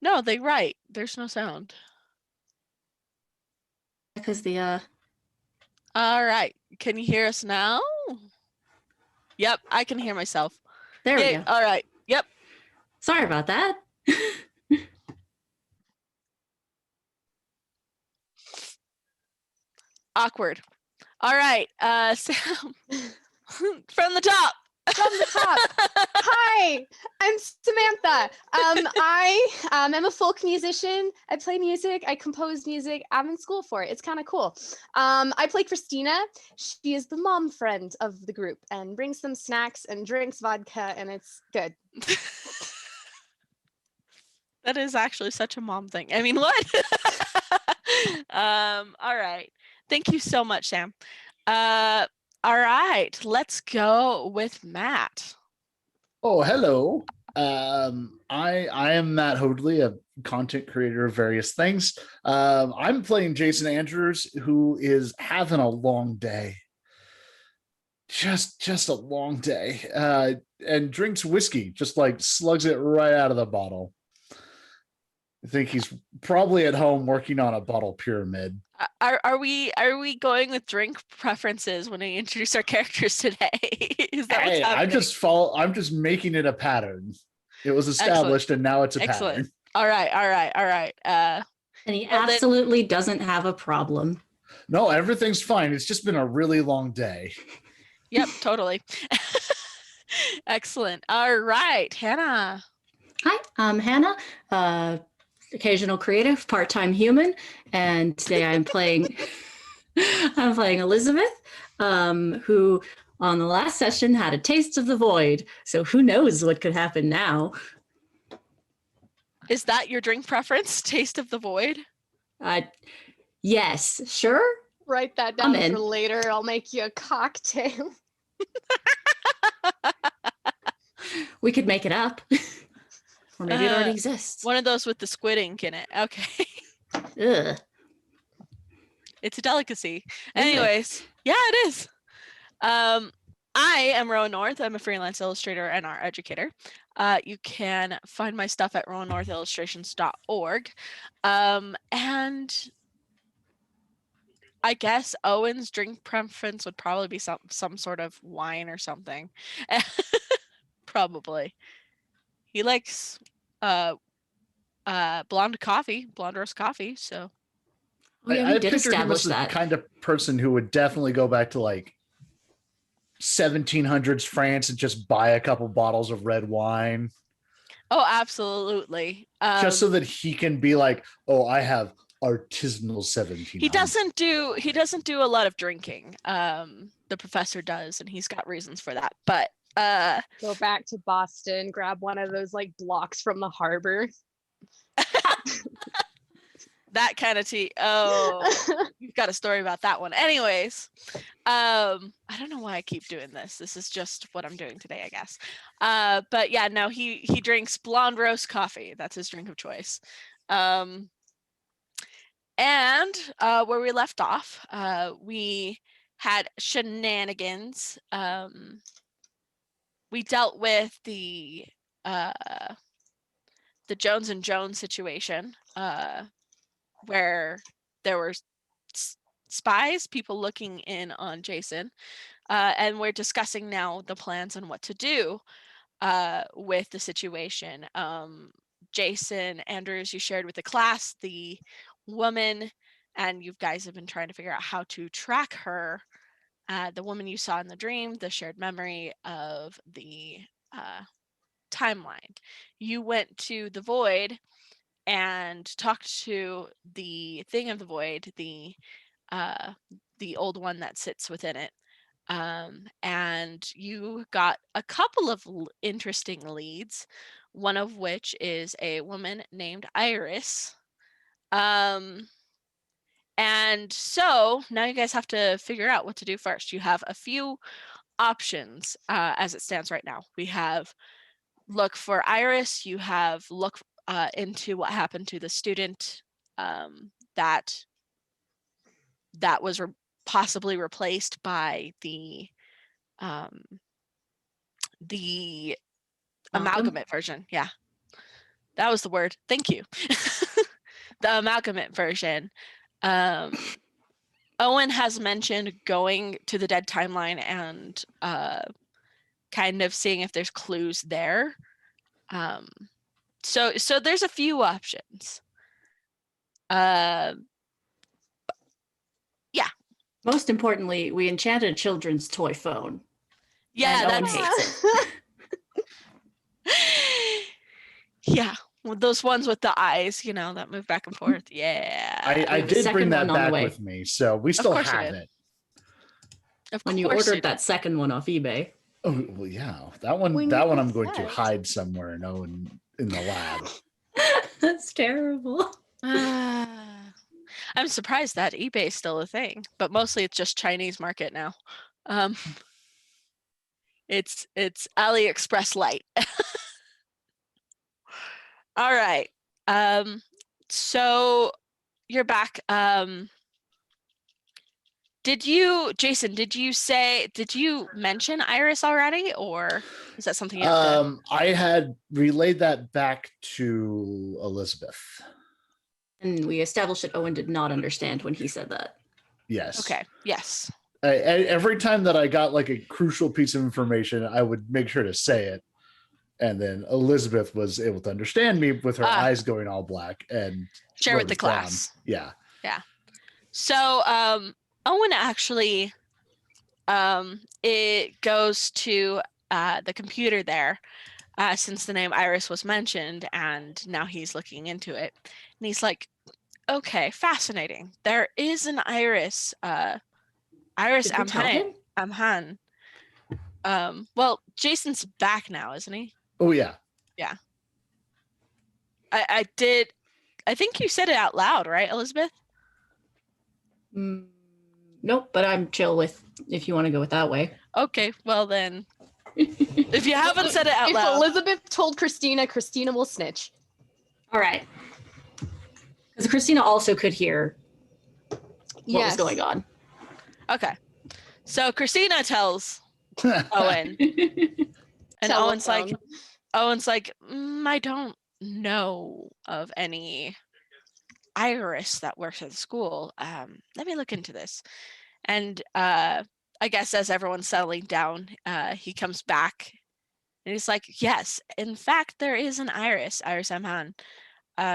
No, they write. There's no sound. Because All right. Can you hear us now? Yep, I can hear myself. there we Yay. go. All right. Yep. Sorry about that. Awkward. All right. Sam, from the top. From the top. Hi, I'm Samantha. I am a folk musician. I play music. I compose music. I'm in school for it. It's kind of cool. I play Christina. She is the mom friend of the group and brings them snacks and drinks vodka, and it's good. That is actually such a mom thing. I mean, what? All right. Thank you so much, Sam. All right, let's go with Matt. Oh, hello. I am Matt Hoadley, a content creator of various things. I'm playing Jason Andrews, who is having a long day. Just a long day. And drinks whiskey, just like slugs it right out of the bottle. I think he's probably at home working on a bottle pyramid. Are we going with drink preferences when we introduce our characters today? Is that what's happening? I'm just making it a pattern. It was established, and now it's a pattern. All right. And he absolutely doesn't have a problem. No, everything's fine. It's just been a really long day. Yep, totally. Excellent. All right, Hannah. Hi, I'm Hannah, occasional creative, part-time human, and today I'm playing Elizabeth, who on the last session had a taste of the void. So who knows what could happen now? Is that your drink preference? Taste of the void? Yes, sure. Write that down for later. I'll make you a cocktail. We could make it up. Or maybe it already exists. One of those with the squid ink in it. Okay. Ugh. It's a delicacy. Anyways, yeah, it is. I am Rowan North. I'm a freelance illustrator and art educator. You can find my stuff at rowannorthillustrations.org. And I guess Owen's drink preference would probably be some sort of wine or something. Probably. He likes blonde roast coffee, so. Oh, yeah, we did establish that. The kind of person who would definitely go back to like 1700s France and just buy a couple bottles of red wine. Oh, absolutely. Just so that he can be like, oh, I have artisanal 1700s. He doesn't do a lot of drinking. The professor does, and he's got reasons for that. But go back to Boston, grab one of those like blocks from the harbor. That kind of tea. Oh, you've got a story about that one. Anyways, I don't know why I keep doing this. This is just what I'm doing today, I guess. But yeah, no, he drinks blonde roast coffee. That's his drink of choice. And where we left off, we had shenanigans. We dealt with the Jones and Jones situation, where there were spies, people looking in on Jason, and we're discussing now the plans and what to do with the situation. Jason Andrews, you shared with the class the woman, and you guys have been trying to figure out how to track her. The woman you saw in the dream, the shared memory of the timeline. You went to the void and talked to the thing of the void, the old one that sits within it. And you got a couple of interesting leads, one of which is a woman named Iris. And so now you guys have to figure out what to do first. You have a few options as it stands right now. We have look for Iris. You have look into what happened to the student that was possibly replaced by the amalgamate version. Yeah. That was the word. Thank you. The amalgamate version. Owen has mentioned going to the dead timeline and kind of seeing if there's clues there. So there's a few options. Yeah. Most importantly, we enchanted a children's toy phone. Yeah, and Owen that's hates it. yeah. Well, those ones with the eyes, that move back and forth. Yeah. I have a did bring second that one on the back way. with me, so we still course you have did. it. Of When you course ordered that second one off eBay. Oh well, yeah, that one. When That you one I'm going to said- hide somewhere in the lab. That's terrible. I'm surprised that eBay's still a thing, but mostly it's just Chinese market now. It's AliExpress light. All right. So you're back. Jason, did you mention Iris already, or is that something you have to? I had relayed that back to Elizabeth. And we established that Owen did not understand when he said that. Yes. Okay. Yes. Every time that I got like a crucial piece of information, I would make sure to say it. And then Elizabeth was able to understand me with her eyes going all black and share with wrote the it down. class. Yeah. So Owen actually it goes to the computer there since the name Iris was mentioned, and now he's looking into it, and he's like, okay, fascinating. There is an Iris Iris Did we tell him? Amhan. Well, Jason's back now, isn't he? Oh yeah. I think you said it out loud, right, Elizabeth? Nope, but I'm chill with if you want to go with that way. Okay, well then, if you haven't said it out If loud. Elizabeth told Christina, Christina will snitch. All right. Because Christina also could hear what was going on. Okay. So Christina tells Owen, and Owen's like, I don't know of any Iris that works at the school. Let me look into this. And I guess as everyone's settling down, he comes back and he's like, yes, in fact, there is an Iris Amhan.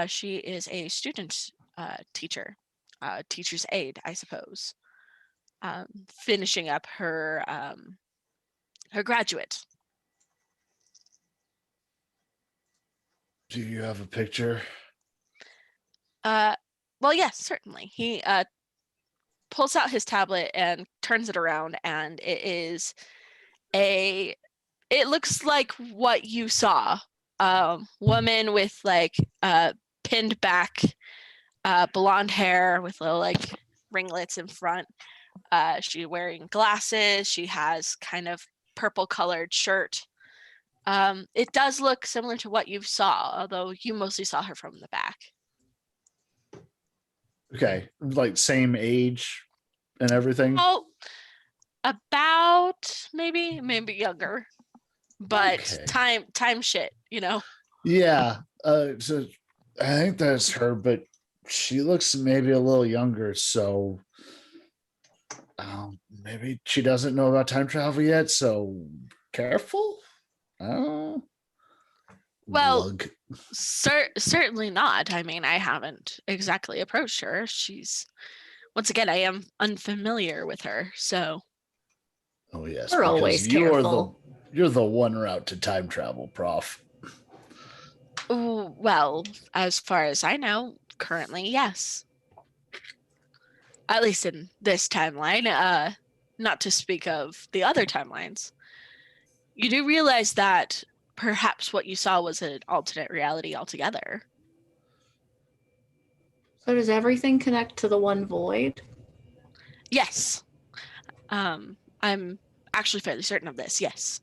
She is a student teacher, teacher's aide, I suppose, finishing up her graduate. Do you have a picture? Well, yes, certainly. He pulls out his tablet and turns it around, and it looks like what you saw. Woman with like pinned back blonde hair with little like ringlets in front. She's wearing glasses. She has kind of purple colored shirt. It does look similar to what you saw, although you mostly saw her from the back. Okay, like same age and everything. Oh, about maybe younger, but Okay. time shit, Yeah. So I think that's her, but she looks maybe a little younger, so maybe she doesn't know about time travel yet. So careful. Oh. Well, Lug. certainly not. I mean, I haven't exactly approached her. Once again, I am unfamiliar with her, so. Oh yes, We're always careful. You're the one route to time travel, Prof. Ooh, well, as far as I know, currently, yes. At least in this timeline, not to speak of the other timelines. You do realize that perhaps what you saw was an alternate reality altogether. So does everything connect to the one void? Yes. I'm actually fairly certain of this, yes.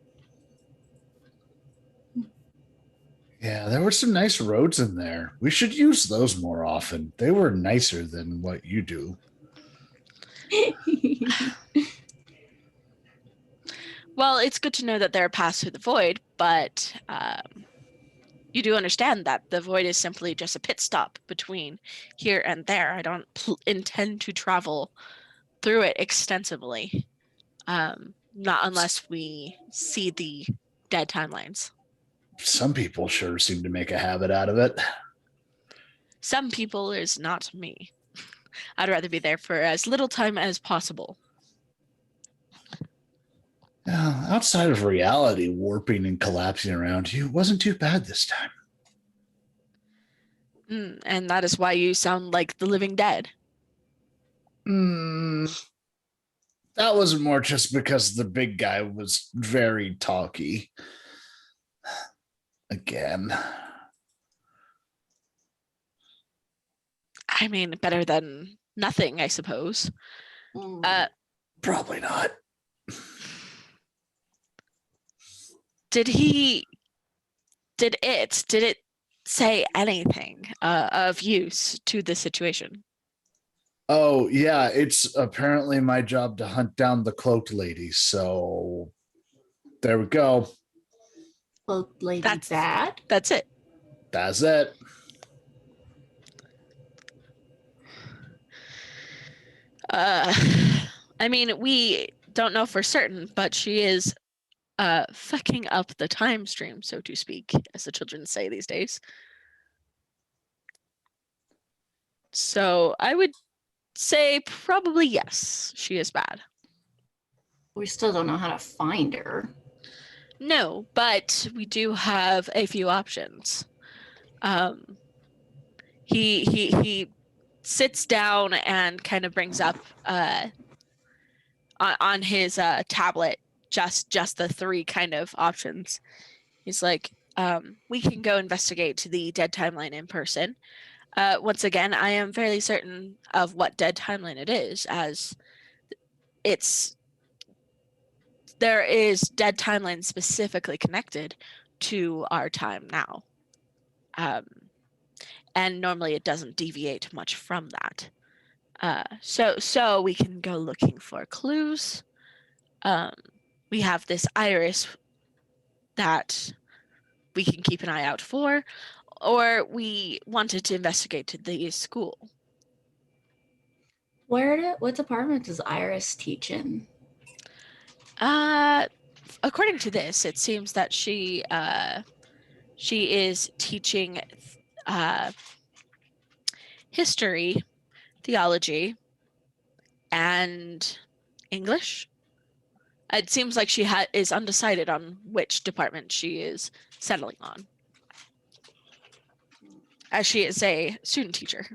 Yeah, there were some nice roads in there. We should use those more often. They were nicer than what you do. Well, it's good to know that there are paths through the void, but you do understand that the void is simply just a pit stop between here and there. I don't intend to travel through it extensively, not unless we see the dead timelines. Some people sure seem to make a habit out of it. Some people is not me. I'd rather be there for as little time as possible. Outside of reality warping and collapsing around you, it wasn't too bad this time. And that is why you sound like the living dead. That was more just because the big guy was very talky. Again. I mean, better than nothing, I suppose. Probably not. Did it say anything of use to the situation? Oh, yeah, it's apparently my job to hunt down the cloaked lady. So there we go. Well, lady That's bad. That's it. That's it. I mean, we don't know for certain, but she is fucking up the time stream, so to speak, as the children say these days. So I would say probably yes, she is bad. We still don't know how to find her. No, but we do have a few options. He sits down and kind of brings up on his tablet just the three kind of options. He's like, we can go investigate the dead timeline in person. Once again, I am fairly certain of what dead timeline it is, as there is dead timeline specifically connected to our time now. And normally it doesn't deviate much from that. So we can go looking for clues. We have this iris that we can keep an eye out for, or we wanted to investigate the school. What department does Iris teach in? According to this, it seems that she is teaching history, theology, and English. It seems like she is undecided on which department she is settling on, as she is a student teacher.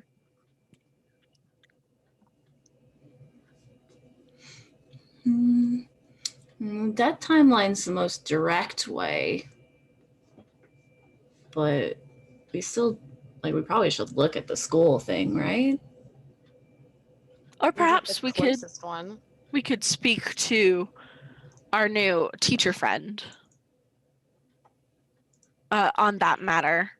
That timeline's the most direct way, but we probably should look at the school thing, right? Or perhaps the closest one. we could speak to our new teacher friend on that matter.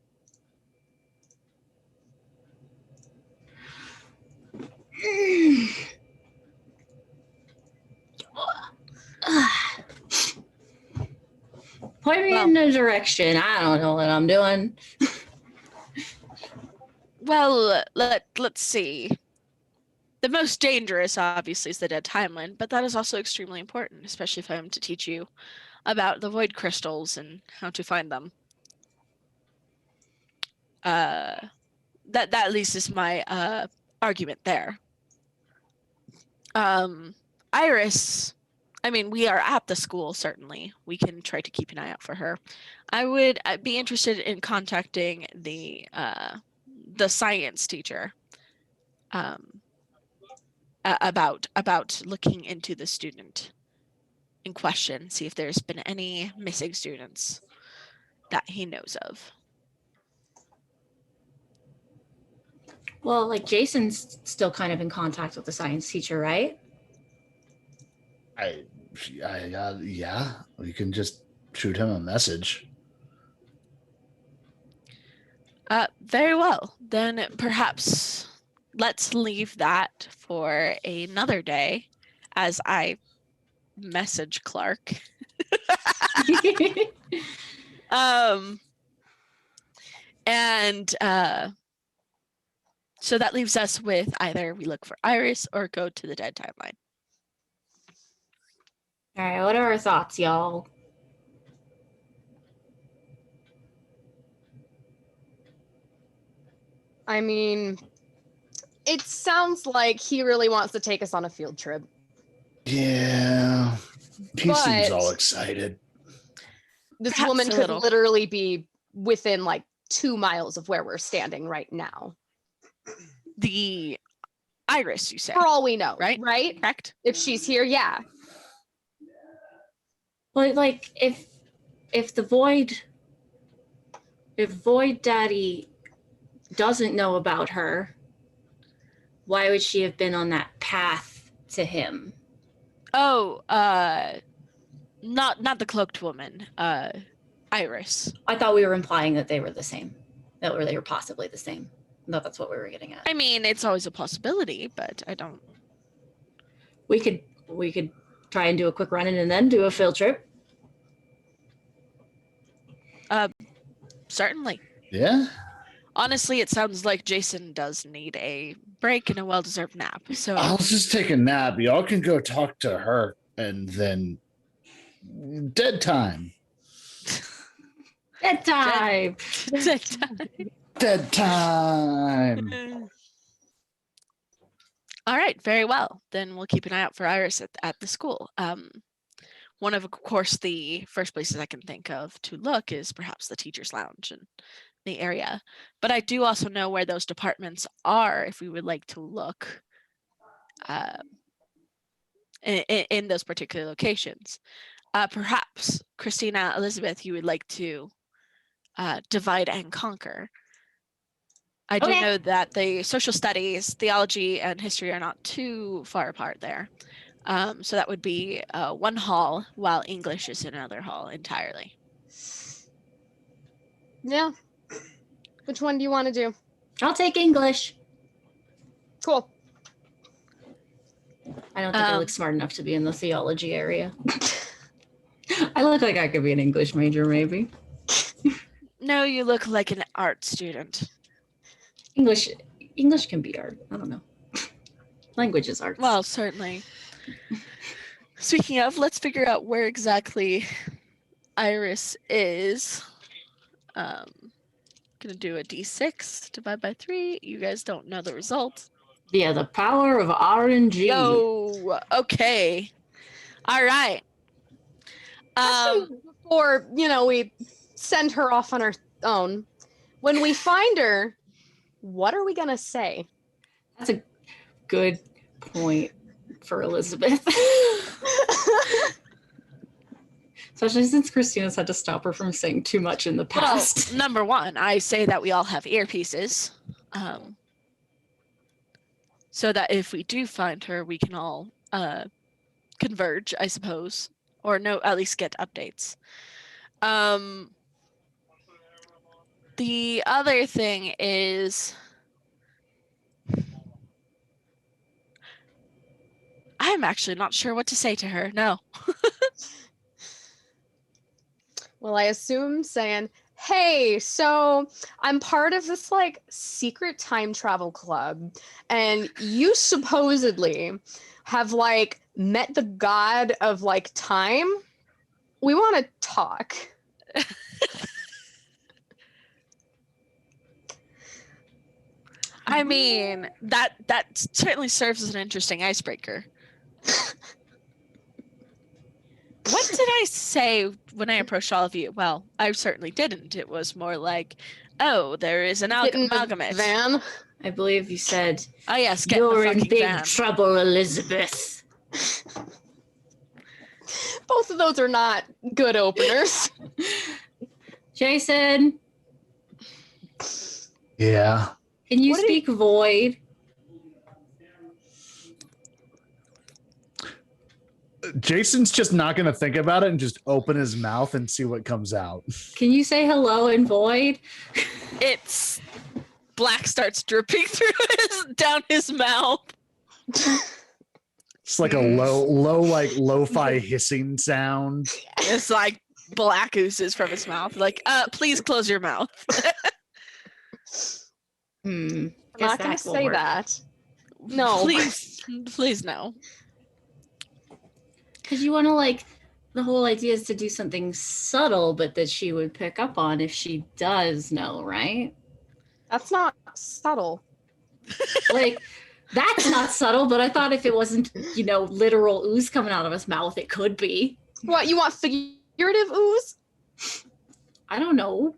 Point me in a direction. I don't know what I'm doing. Well, let's see. The most dangerous, obviously, is the dead timeline, but that is also extremely important, especially if I'm to teach you about the void crystals and how to find them. That at least is my argument there. Iris, I mean, we are at the school, certainly. We can try to keep an eye out for her. I'd be interested in contacting the science teacher about looking into the student in question, see if there's been any missing students that he knows of. Well, like Jason's still kind of in contact with the science teacher, right? Yeah, we can just shoot him a message. Very well. Then perhaps let's leave that for another day as I message Clark. And so that leaves us with either we look for Iris or go to the dead timeline. All right, what are our thoughts, y'all? I mean, it sounds like he really wants to take us on a field trip. Yeah. He seems all But excited. this Perhaps woman a could little. literally be within like 2 miles of where we're standing right now. The Iris, you say, For all we know, right? right? Correct? If she's here, yeah. Well, like if the Void Daddy doesn't know about her, why would she have been on that path to him? Oh, not the cloaked woman, Iris. I thought we were implying that they were the same, that they were possibly the same. No, that's what we were getting at. I mean, it's always a possibility, but I don't. We could try and do a quick run in and then do a field trip. Certainly. Yeah. Honestly, it sounds like Jason does need a break and a well-deserved nap. So I'll just take a nap. Y'all can go talk to her and then dead time. Dead time. Dead time. All right, very well. Then we'll keep an eye out for Iris at the school. One of course, the first places I can think of to look is perhaps the teacher's lounge and the area. But I do also know where those departments are if we would like to look in those particular locations. Perhaps, Christina, Elizabeth, you would like to divide and conquer. I do Okay. know that the social studies, theology, and history are not too far apart there. So that would be one hall, while English is another hall entirely. Yeah. Which one do you want to do? I'll take English. Cool. I don't think I look smart enough to be in the theology area. I look like I could be an English major, maybe. No, you look like an art student. English can be art. I don't know. Language is art. Well, certainly. Speaking of, let's figure out where exactly Iris is. Gonna do a d6 divide by 3. You guys don't know the result. Yeah, the power of RNG. Yo, okay. All right. Question before, we send her off on her own. When we find her, what are we going to say? That's a good point for Elizabeth. Especially since Christina's had to stop her from saying too much in the past. Well, number one, I say that we all have earpieces. So that if we do find her, we can all converge, I suppose. Or no, at least get updates. The other thing is, I'm actually not sure what to say to her. No. Well, I assume saying, hey, so I'm part of this secret time travel club, and you supposedly have met the god of time. We want to talk. I mean, that certainly serves as an interesting icebreaker. What did I say when I approached all of you? Well, I certainly didn't. It was more like, oh, there is an amalgamate. Van. I believe you said, Oh yes, get in the you're in fucking big van. trouble, Elizabeth. Both of those are not good openers. Jason, Yeah. can you What did speak Void? Jason's just not going to think about it and just open his mouth and see what comes out. Can you say hello in Void? It's black starts dripping through down his mouth. It's like a lo-fi hissing sound. It's like black oozes from his mouth. Like, please close your mouth. Hmm. I'm Guess not going that to will say work. that. No. Please no. Because you want to like, the whole idea is to do something subtle, but that she would pick up on if she does know, right? That's not subtle. Like, that's not subtle, but I thought if it wasn't, literal ooze coming out of his mouth, it could be. What, you want figurative ooze? I don't know.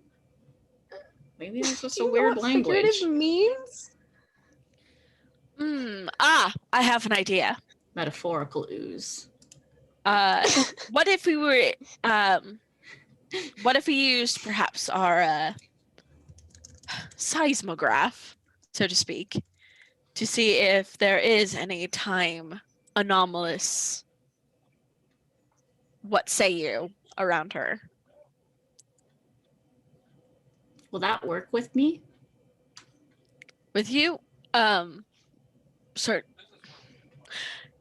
Maybe that's just Do a you know weird what language. figurative means? I have an idea. Metaphorical ooze. What if we were what if we used perhaps our seismograph, so to speak, to see if there is any time anomalous, what say you, around her? Will that work with me? With you? Sort.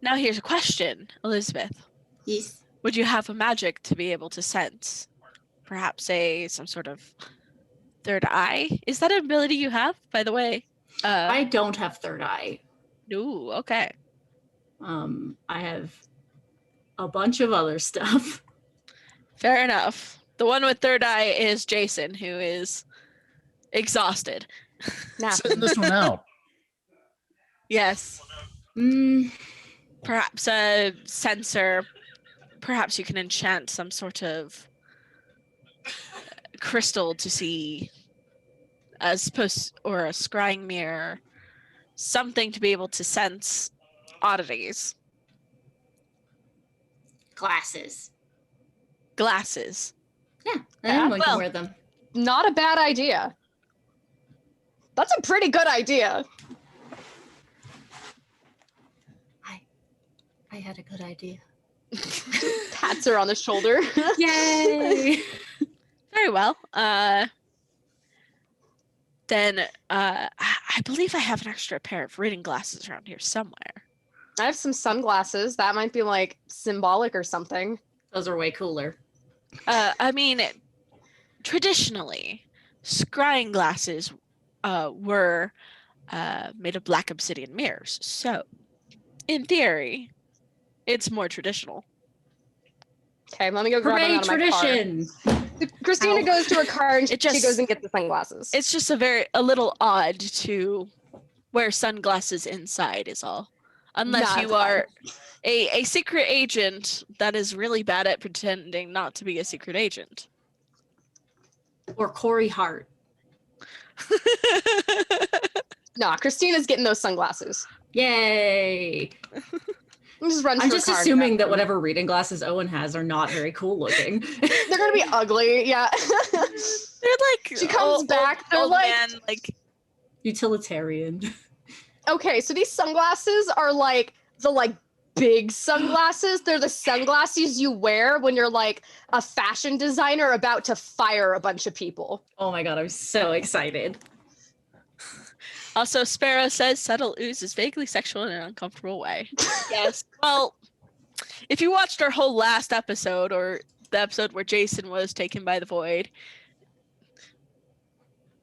Now here's a question, Elizabeth. Yes. Would you have a magic to be able to sense? Perhaps some sort of third eye? Is that an ability you have, by the way? I don't have third eye. Ooh, okay. I have a bunch of other stuff. Fair enough. The one with third eye is Jason, who is exhausted. Nah. Sitting this one out. Yes. Mm, Perhaps a sensor. Perhaps you can enchant some sort of crystal to see or a scrying mirror, something to be able to sense oddities. glasses. Glasses. Yeah, I Yeah, am going to well- wear them. Not a bad idea. That's a pretty good idea. I had a good idea. Pats her on the shoulder. Yay! Very well. Then I believe I have an extra pair of reading glasses around here somewhere. I have some sunglasses. That might be like symbolic or something. Those are way cooler. I mean, traditionally, scrying glasses were made of black obsidian mirrors. So, in theory, it's more traditional. Okay, let me go grab them Hooray, out of my car. tradition! Christina Ow. goes to her car and It she just- goes and gets the sunglasses. It's just a little odd to wear sunglasses inside is all. Unless Nah, you it's fine. are a secret agent that is really bad at pretending not to be a secret agent. Or Corey Hart. Nah, Christina's getting those sunglasses. Yay! Just runs I'm to her just car and assuming grabs that them. whatever reading glasses Owen has are not very cool looking. They're gonna be ugly, yeah. They're like She comes back, they're old like- man, like Utilitarian. Okay, so these sunglasses are like the big sunglasses. They're the sunglasses you wear when you're like a fashion designer about to fire a bunch of people. Oh my god, I'm so excited. Also, Sparrow says subtle ooze is vaguely sexual in an uncomfortable way. Yes. Well, if you watched our whole last episode or the episode where Jason was taken by the void,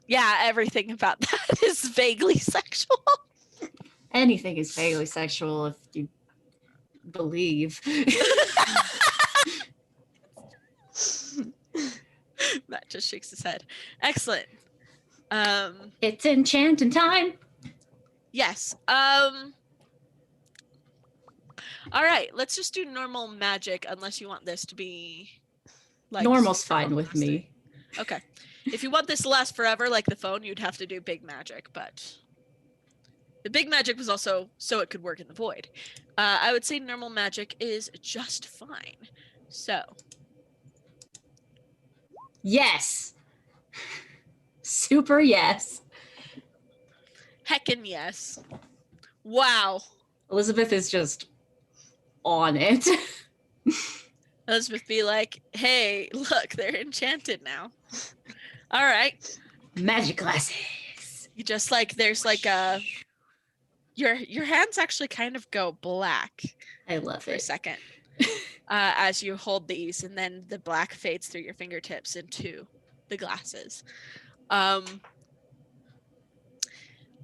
yeah, everything about that is vaguely sexual. Anything is vaguely sexual if you believe. Matt just shakes his head. Excellent. It's enchanting time. Yes. All right, let's just do normal magic unless you want this to be like Normal's super fine with me. Okay. If you want this to last forever, like the phone, you'd have to do big magic, but the big magic was also so it could work in the void. I would say normal magic is just fine. So, Yes. Super yes. heckin' yes. Wow. Elizabeth is just on it. Elizabeth be like, hey, look, they're enchanted now. All right. Magic glasses. You just like, there's like your hands actually kind of go black I love for a it. second as you hold these, and then the black fades through your fingertips into the glasses.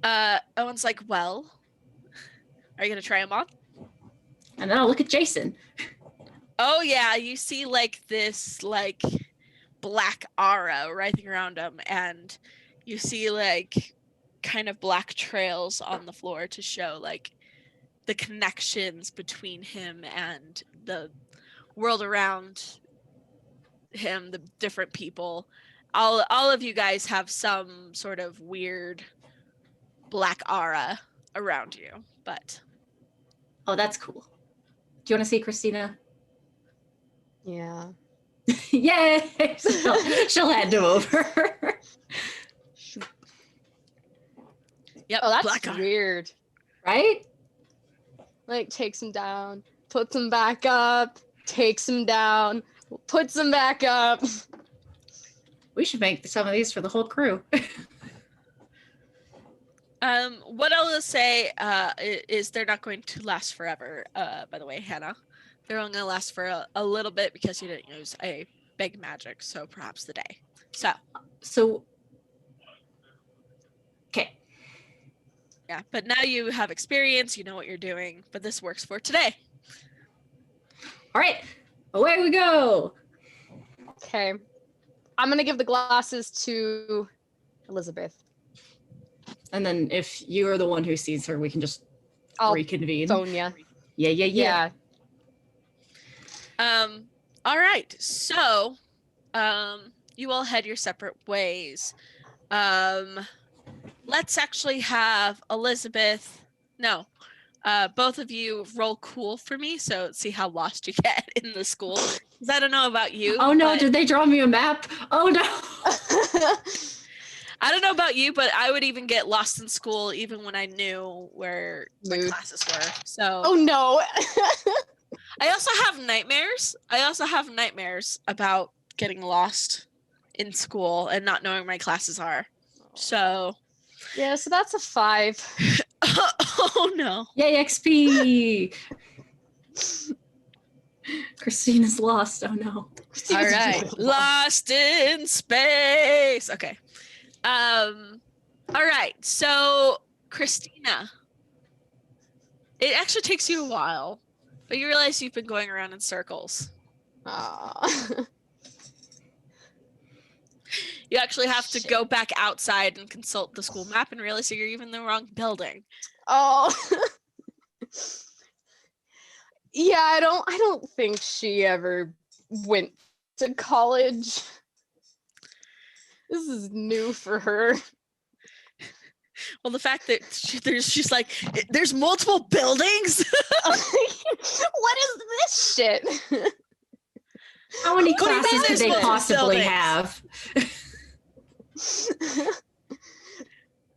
Owen's like, well, are you gonna try them on? And then I'll look at Jason. Oh yeah, you see like this like black aura wrapping around him, and you see like kind of black trails on the floor to show like the connections between him and the world around him, the different people. All of you guys have some sort of weird black aura around you, but Oh, that's cool. Do you want to see Christina? Yeah. Yay! She'll hand him over. yep, Oh, that's black aura. weird. Right? Like takes him down, puts him back up, takes him down, puts him back up. We should make some of these for the whole crew. What I will say is they're not going to last forever. By the way, Hannah, they're only going to last for a little bit because you didn't use a big magic, so perhaps the day. So, okay. Yeah, but now you have experience, you know what you're doing, but this works for today. All right, away we go. Okay. I'm gonna give the glasses to Elizabeth. And then if you're the one who sees her, we can just I'll reconvene. phone ya. Yeah. All right, so you all head your separate ways. Let's actually have Elizabeth, no, both of you roll cool for me, so see how lost you get in the school. Because I don't know about you. Oh no, but did they draw me a map? Oh no. I don't know about you, but I would even get lost in school even when I knew where my Mood. classes were. So Oh no. I also have nightmares. About getting lost in school and not knowing where my classes are. So Yeah, so that's a 5. oh no. Yay, XP. Christina's lost. Oh no. All right. Lost in space. Okay. All right. So, Christina, it actually takes you a while, but you realize you've been going around in circles. Aw. You actually have to Shit. go back outside and consult the school map and realize that you're even in the wrong building. Oh. Yeah, I don't think she ever went to college. This is new for her. Well, the fact that she's like, there's multiple buildings. What is this shit? How many What do you mean classes could there's they multiple possibly buildings? have?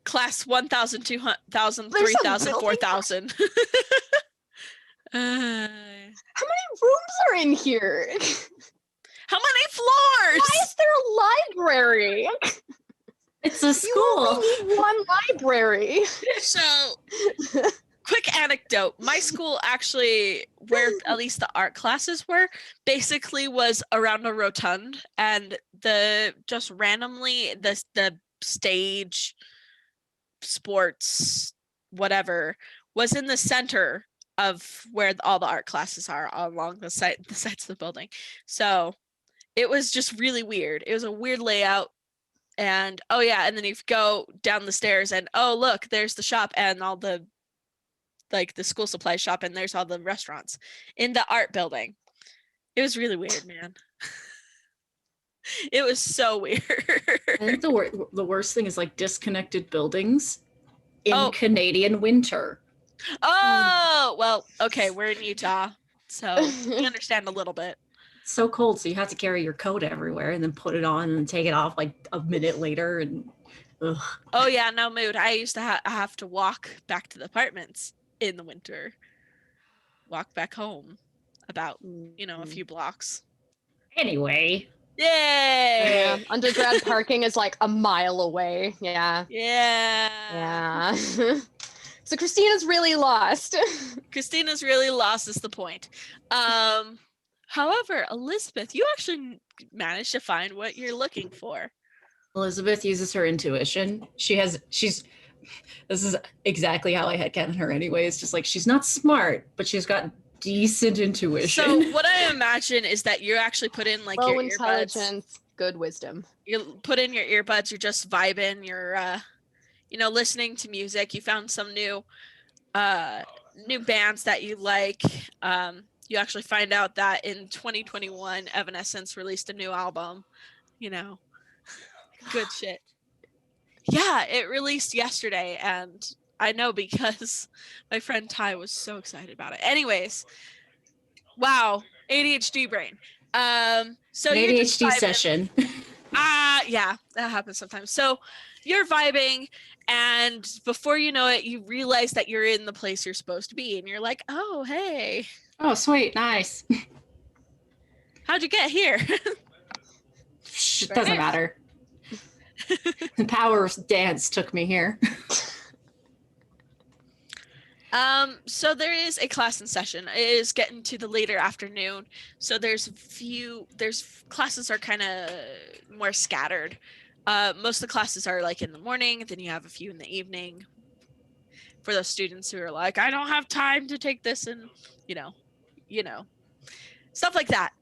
Class 1,000, 2,000, There's a 3,000, building? 4,000. How many rooms are in here? How many floors? Why is there a library? It's a You school. only need one library. So, quick anecdote. My school actually, where at least the art classes were, basically was around a rotund, and just randomly the stage, sports, whatever, was in the center of where all the art classes are along the sides of the building. So it was just really weird. It was a weird layout. And oh yeah, and then you go down the stairs and oh look, there's the shop and all the school supply shop, and there's all the restaurants in the art building. It was really weird, man. It was so weird. I think the worst thing is like disconnected buildings in Oh. Canadian winter. Oh, well, okay, we're in Utah, so we understand a little bit. It's so cold, so you have to carry your coat everywhere and then put it on and then take it off like a minute later. And ugh. Oh yeah, no mood. I used to have to walk back to the apartments in the winter. Walk back home about, a few blocks. Anyway, Yeah, Yay! undergrad parking is like a mile away. Yeah. Yeah. Yeah. So Christina's really lost. Christina's really lost is the point. However, Elizabeth, you actually managed to find what you're looking for. Elizabeth uses her intuition. She's This is exactly how I had headcanon her anyway. It's just like she's not smart, but she's got decent intuition. So what I imagine is that you actually put in like Low your earbuds. intelligence, good wisdom. You put in your earbuds. You're just vibing. You're listening to music. You found some new bands that you like. You actually find out that in 2021, Evanescence released a new album. Good shit. Yeah, it released yesterday, and I know because my friend Ty was so excited about it. Anyways, wow, ADHD brain. So An you're just ADHD vibing. session. Yeah, that happens sometimes. So you're vibing, and before you know it, you realize that you're in the place you're supposed to be, and you're like, oh, hey, Oh, sweet, nice. how'd you get here? It doesn't matter. The power of dance took me here. So there is a class in session. It is getting to the later afternoon. So there's classes are kind of more scattered. Most of the classes are like in the morning, then you have a few in the evening for those students who are like, I don't have time to take this, and stuff like that.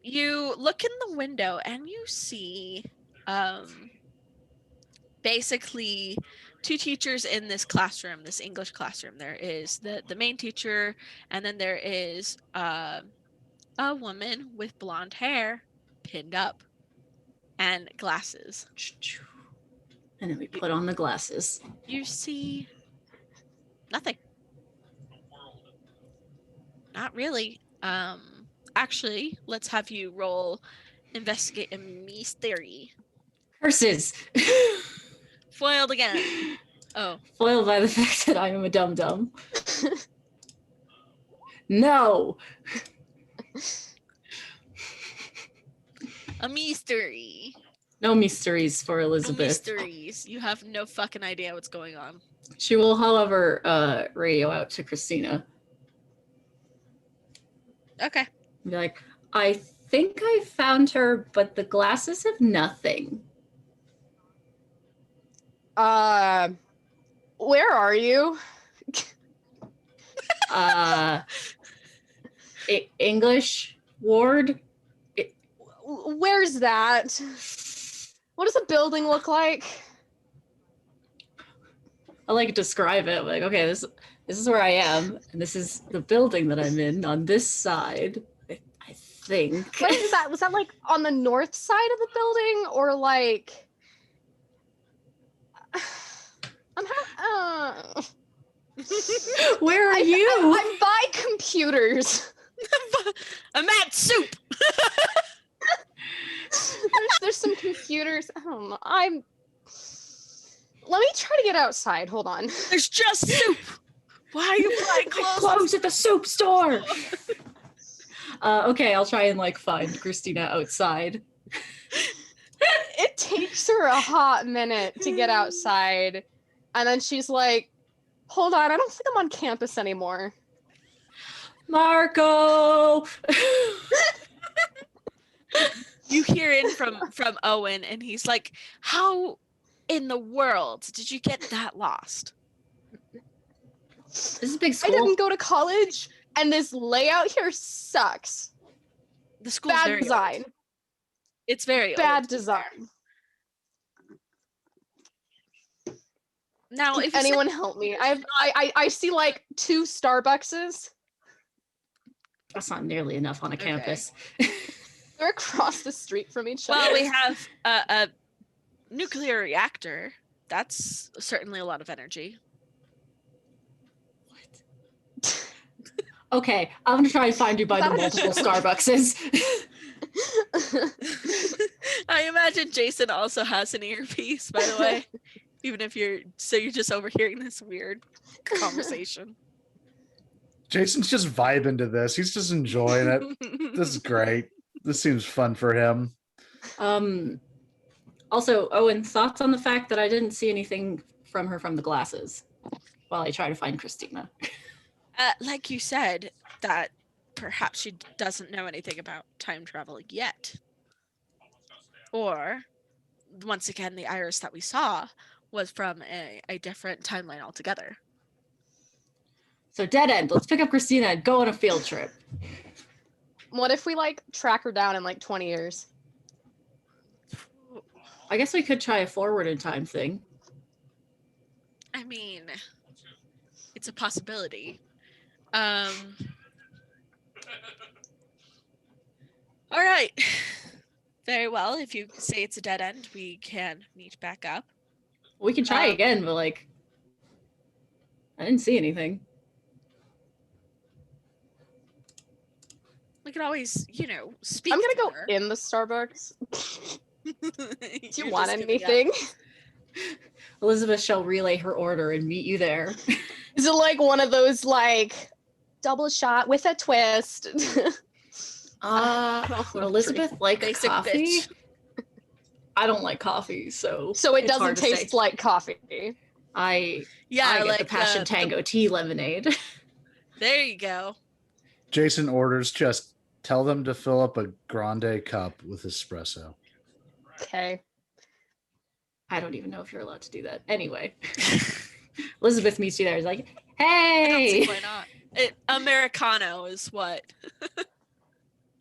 You look in the window and you see basically two teachers in this classroom, this English classroom. There is the main teacher, and then there is a woman with blonde hair pinned up and glasses. And then we put on the glasses. You see nothing. Not really. Actually, let's have you roll investigate a mystery. Curses. Foiled again. Oh. Foiled by the fact that I am a dum-dum. No. A mystery. No mysteries for No Elizabeth. mysteries. You have no fucking idea what's going on. She will, however, radio out to Christina. Okay. Be like, I think I found her, but the glasses have nothing. Where are you? English ward? Where's that? What does a building look like? I like to describe it. Like, okay, this is where I am, and this is the building that I'm in on this side. I think. What is that? Was that like on the north side of the building, or like? Where are you? I'm by computers. I'm at soup. There's some computers. I don't know. Let me try to get outside. Hold on. There's just soup. Why are you buying clothes? Clothes at the soup store. Okay, I'll try and find Christina outside. It takes her a hot minute to get outside, and then she's like, "Hold on, I don't think I'm on campus anymore." Marco. You hear in from Owen, and he's like, "How in the world did you get that lost?" This is a big I school. didn't go to college, and this layout here sucks. The school's Bad very design. old. It's very Bad old. design. Now, if Anyone help me? I see like 2 Starbuckses. That's not nearly enough on a campus. They're across the street from each other. well, we have a nuclear reactor. That's certainly a lot of energy. Okay, I'm gonna try and find you by the multiple Starbuckses. I imagine Jason also has an earpiece, by the way. Even if you're just overhearing this weird conversation. Jason's just vibing to this. He's just enjoying it. This is great. This seems fun for him. Also, Owen, thoughts on the fact that I didn't see anything from her from the glasses while I try to find Christina? Like you said, that perhaps she doesn't know anything about time travel yet. Or, once again, the iris that we saw was from a different timeline altogether. So dead end. Let's pick up Christina and go on a field trip. What if we like track her down in like 20 years? I guess we could try a forward in time thing. I mean, it's a possibility. All right. Very well. If you say it's a dead end, we can meet back up. We can try again, but like, I didn't see anything. We could always, speak. I'm gonna to go her. in the Starbucks. Do you You're want just gonna anything? Elizabeth shall relay her order and meet you there. Is it like one of those like double shot with a twist? Would Elizabeth like Basic coffee? bitch. I don't like coffee, so So it it's hard doesn't to taste say. like coffee. I Yeah, get the Passion Tango tea lemonade. There you go. Jason orders, just tell them to fill up a grande cup with espresso. Okay. I don't even know if you're allowed to do that. Anyway, Elizabeth meets you there. Is like, I don't see hey, why not. Americano is what.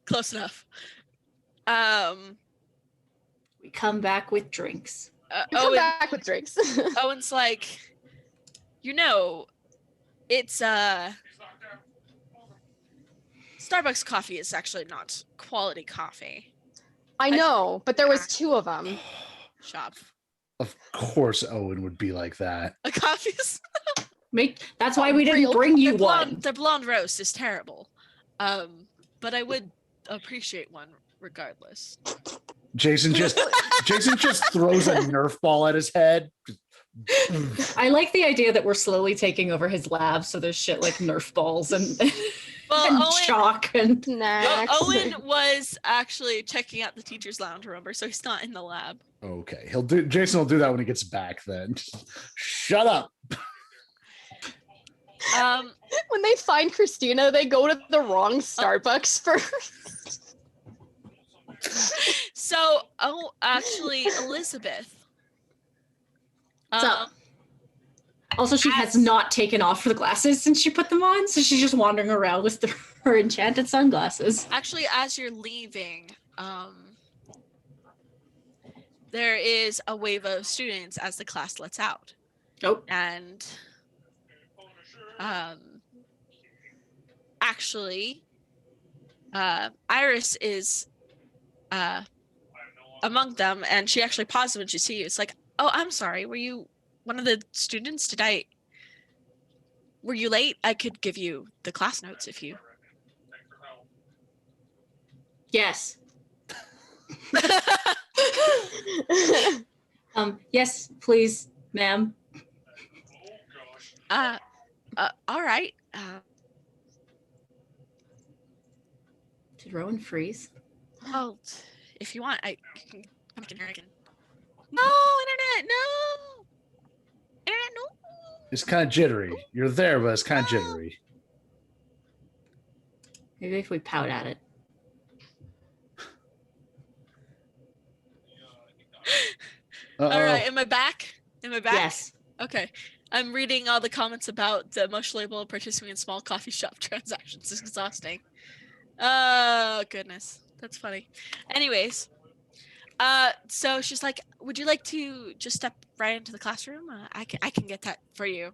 Close enough. we come back with drinks. You come back with drinks. Owen's like, it's Starbucks coffee is actually not quality coffee. I know, but there was 2 of them. Shop. Of course, Owen would be like that. A coffee's That's why we didn't bring you one. The blonde roast is terrible. But I would appreciate one regardless. Jason just throws a Nerf ball at his head. I like the idea that we're slowly taking over his lab, so there's shit like Nerf balls and, and chalk and Snacks. Owen was actually checking out the teacher's lounge, remember? So he's not in the lab. Okay, Jason will do that when he gets back. Then, shut up. When they find Christina, they go to the wrong Starbucks first. So, actually, Elizabeth. So, also, she has not taken off her glasses since she put them on, so she's just wandering around with her enchanted sunglasses. Actually, as you're leaving, there is a wave of students as the class lets out. Oh. And actually, Iris is among them, and she actually pauses when she sees you. It's like, oh, I'm sorry. Were you one of the students? Were you late? I could give you the class notes if you. Yes. Yes, please, ma'am. All right. Did Rowan freeze? Well, if you want, I can come in here. I can. No, internet, no. Internet, no. It's kind of jittery. You're there, but it's kind of jittery. Maybe if we pout at it. All right, am I back? Yes. Okay. I'm reading all the comments about the emotional label participating in small coffee shop transactions. It's exhausting. Oh, goodness. That's funny. Anyways, so she's like, would you like to just step right into the classroom? I can get that for you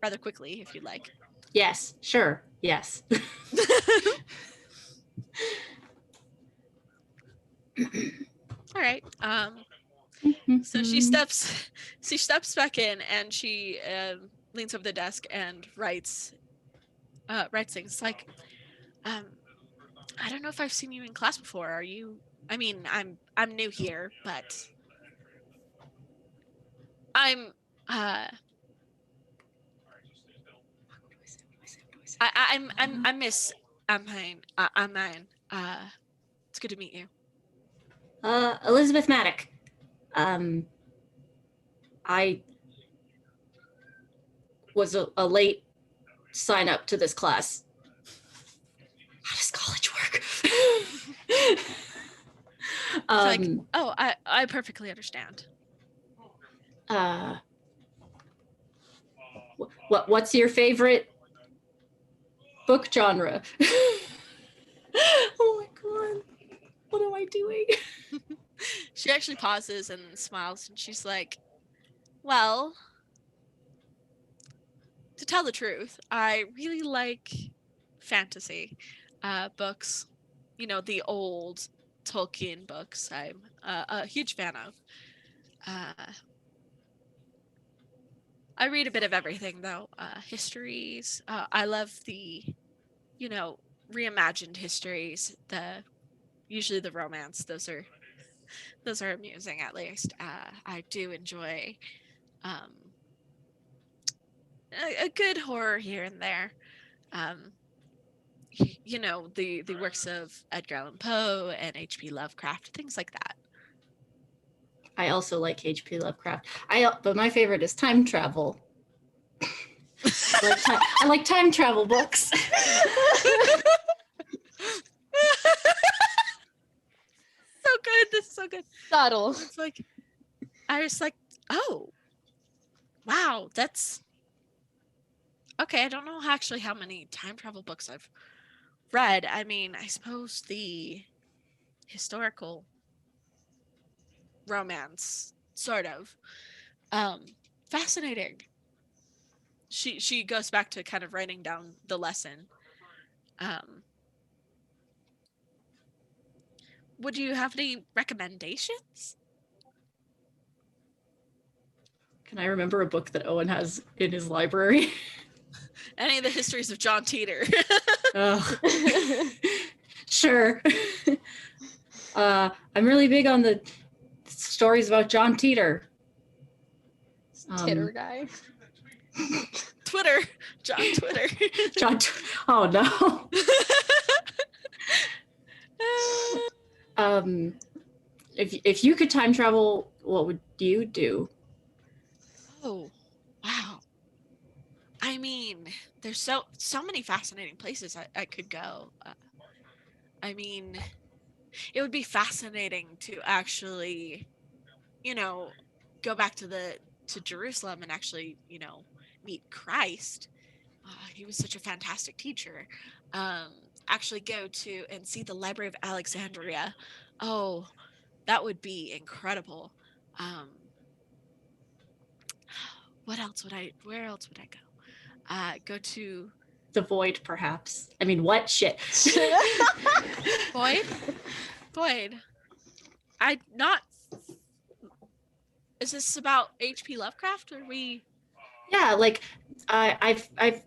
rather quickly if you'd like. Yes, sure. Yes. All right. So she steps back in and she leans over the desk and writes things. It's like, I don't know if I've seen you in class before. Are you? I mean, I'm new here, but I'm I'm Miss Amine. It's good to meet you. Elizabeth Maddock. I was a late sign up to this class. How does college work? Like, oh, I perfectly understand. Uh, what's your favorite book genre? Oh my god, what am I doing? She actually pauses and smiles, and she's like, well, to tell the truth, I really like fantasy books. You know, the old Tolkien books. I'm a huge fan of. Uh, I read a bit of everything, though. Histories. I love the, you know, reimagined histories. Usually the romance. Those are amusing, at least. I do enjoy um, a good horror here and there. Um, you know, the works of Edgar Allan Poe and H.P. Lovecraft, things like that. I also like H.P. Lovecraft. But my favorite is time travel. I like time travel books. So good. This is so good. Subtle. It's like I was like, oh, wow, that's okay. I don't know actually how many time travel books I've read. I mean, I suppose the historical romance, sort of. Um, Fascinating. She goes back to kind of writing down the lesson. Um, would you have any recommendations? Can I remember a book that Owen has in his library? Any of the histories of John Teeter? Oh, sure. I'm really big on the stories about John Teeter. Titter guy. Twitter, John Twitter. John. Oh no. If you could time travel, what would you do? Oh, wow. I mean, there's so many fascinating places I could go. I mean, it would be fascinating to actually, you know, go back to Jerusalem and actually, you know, meet Christ. He was such a fantastic teacher. Um, Actually go to and see the Library of Alexandria. Oh, that would be incredible. Um, where else would I go? Go to The Void, perhaps. I mean, what shit? Boyd. Boyd. I not. Is this about H.P. Lovecraft? Or we? Yeah, like I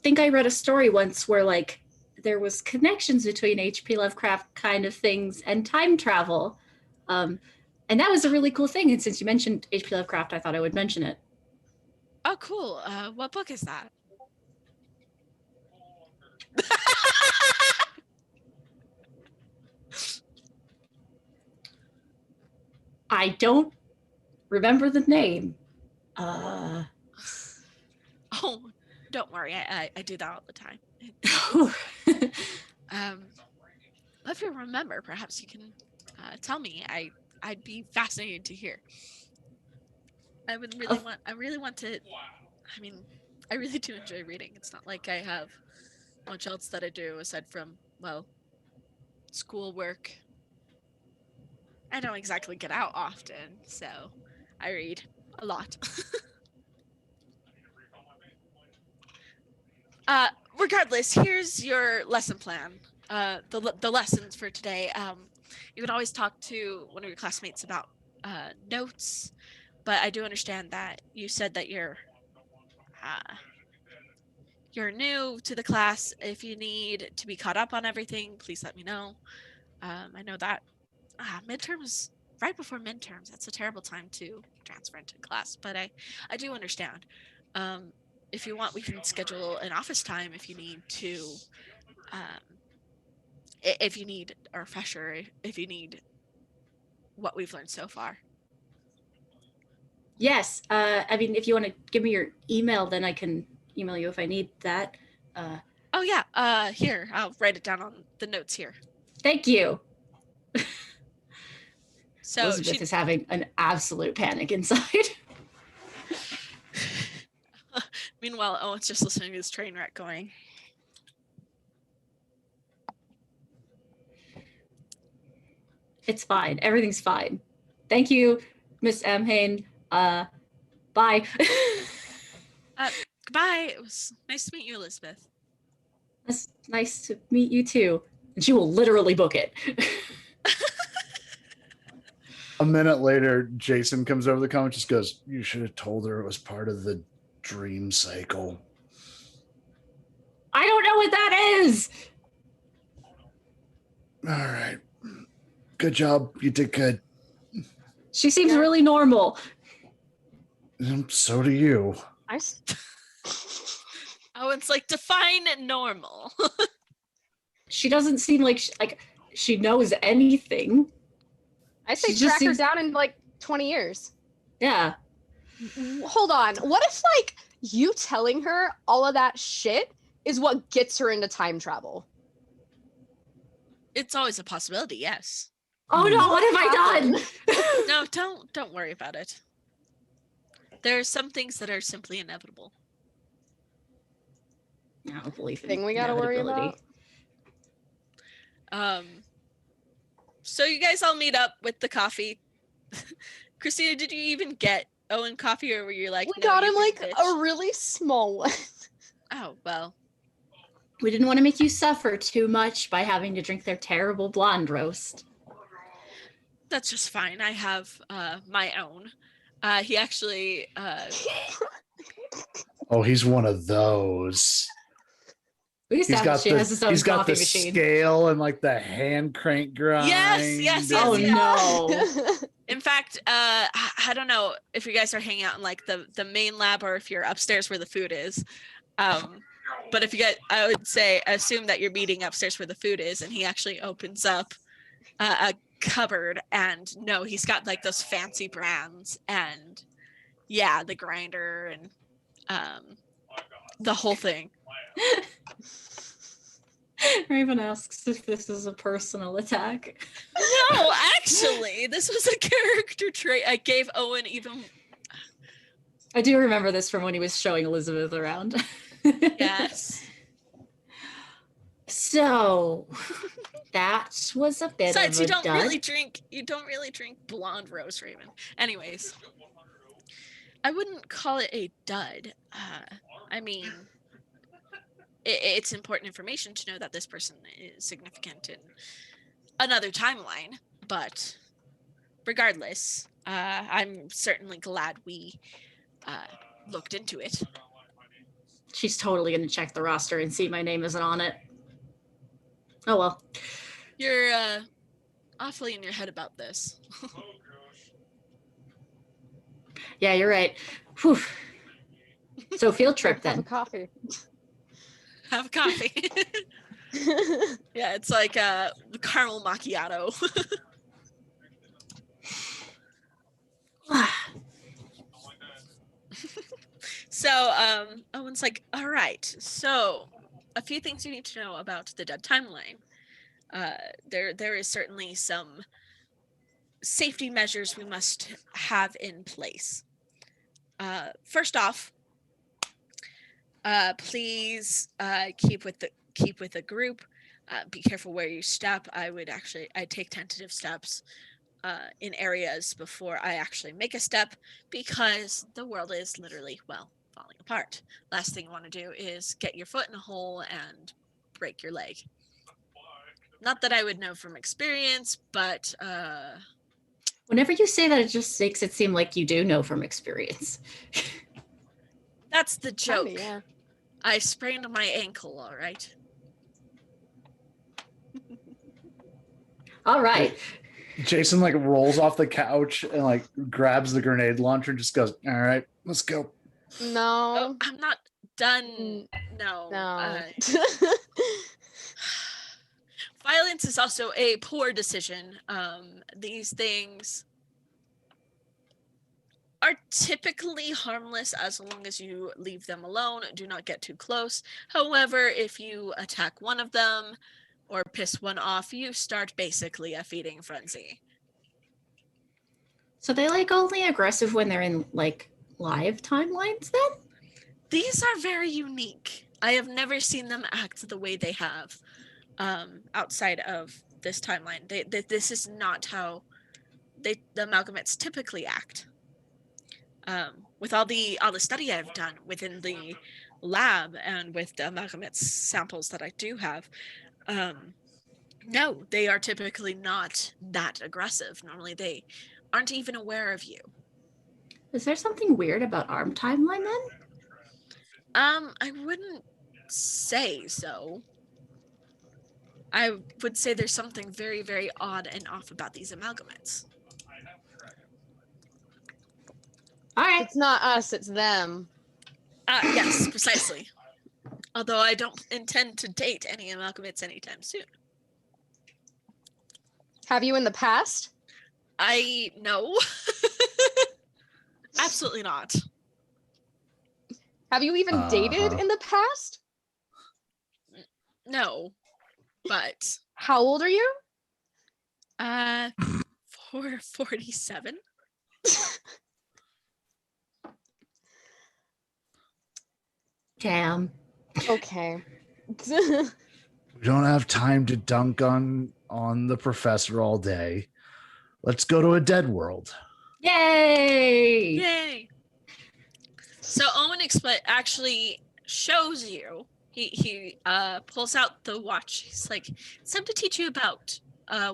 think I read a story once where like there was connections between H.P. Lovecraft kind of things and time travel, and that was a really cool thing. And since you mentioned H.P. Lovecraft, I thought I would mention it. Oh, cool. What book is that? I don't remember the name. Oh, don't worry. I do that all the time. If you remember, perhaps you can tell me. I'd be fascinated to hear. I would really want. I really want to. I mean, I really do enjoy reading. It's not like I have much else that I do aside from, well, schoolwork. I don't exactly get out often, so I read a lot. Regardless, here's your lesson plan. The lessons for today. You can always talk to one of your classmates about notes, but I do understand that you said that you're new to the class. If you need to be caught up on everything, please let me know. I know that midterms, right before midterms, that's a terrible time to transfer into class, but I do understand. If you want, we can schedule an office time if you need to, if you need a refresher, if you need what we've learned so far. Yes, I mean, if you want to give me your email, then I can email you if I need that. Oh yeah, here, I'll write it down on the notes here. Thank you. So Elizabeth is having an absolute panic inside. Meanwhile, Owen's just listening to this train wreck going. It's fine. Everything's fine. Thank you, Miss Amhane. Bye. Goodbye. It was nice to meet you, Elizabeth. It's nice to meet you too. And she will literally book it. A minute later, Jason comes over the comm and just goes, "You should have told her it was part of the dream cycle." I don't know what that is. All right. Good job. You did good. She seems really normal. So do you. Owen's like, define normal. She doesn't seem like she knows anything. I say She just track her seems- down in like 20 years. Yeah. Hold on. What if like you telling her all of that shit is what gets her into time travel? It's always a possibility, yes. Oh no, what have I done? No, don't worry about it. There are some things that are simply inevitable. I don't believe in Thing we gotta worry inevitability. about. So you guys all meet up with the coffee. Christina, did you even get Owen coffee, or were you like, We "No, got you him big like bitch"? a really small one. Oh, well. We didn't want to make you suffer too much by having to drink their terrible blonde roast. That's just fine. I have my own. He actually Oh, he's one of those. We established she has his own he's got coffee the machine. scale and like the hand crank grind. Yes. Oh yes. no. In fact, I don't know if you guys are hanging out in like the main lab or if you're upstairs where the food is. But if you get, I would say, assume that you're meeting upstairs where the food is, and he actually opens up a cupboard, and no, he's got like those fancy brands, and yeah, the grinder and the whole thing. Raven asks if this is a personal attack. No, actually, this was a character trait. I gave Owen even. I do remember this from when he was showing Elizabeth around. Yes. So that was a bit Besides, of a you don't dud. really drink. You don't really drink blonde rose, Raven. Anyways, I wouldn't call it a dud. I mean, it's important information to know that this person is significant in another timeline. But regardless, I'm certainly glad we looked into it. She's totally going to check the roster and see my name isn't on it. Oh well. You're awfully in your head about this. Yeah, you're right. Whew. So field trip Have a then. coffee. Have a coffee. Yeah, it's like a caramel macchiato. So Owen's like, all right, so a few things you need to know about the dead timeline. There is certainly some safety measures we must have in place. First off, please keep with the group. Be careful where you step. I take tentative steps in areas before I actually make a step, because the world is literally, well, falling apart. Last thing you want to do is get your foot in a hole and break your leg. Not that I would know from experience, but Whenever you say that, it just makes it seem like you do know from experience. that's the joke. Kinda, yeah. I sprained my ankle, all right. All right. Jason like rolls off the couch and like grabs the grenade launcher and just goes, "All right, let's go." Oh, No. I'm not done. Mm, No. No. Violence is also a poor decision. These things are typically harmless as long as you leave them alone. Do not get too close. However, if you attack one of them or piss one off, you start basically a feeding frenzy. So they like only aggressive when they're in like live timelines then? These are very unique. I have never seen them act the way they have outside of this timeline. This is not how the amalgamates typically act. With all the study I've done within the lab and with the amalgamates samples that I do have, no, they are typically not that aggressive. Normally, they aren't even aware of you. Is there something weird about ARM timeline then? I wouldn't say so. I would say there's something very, very odd and off about these amalgamates. All right. It's not us, it's them. Yes, precisely. Although I don't intend to date any amalgamates anytime soon. Have you in the past? No. Absolutely not. Have you even dated in the past? No. But How old are you? 47. Damn. Okay. We don't have time to dunk on the professor all day. Let's go to a dead world. Yay! Yay! So Owen actually shows you. He pulls out the watch. He's like, it's time to teach you about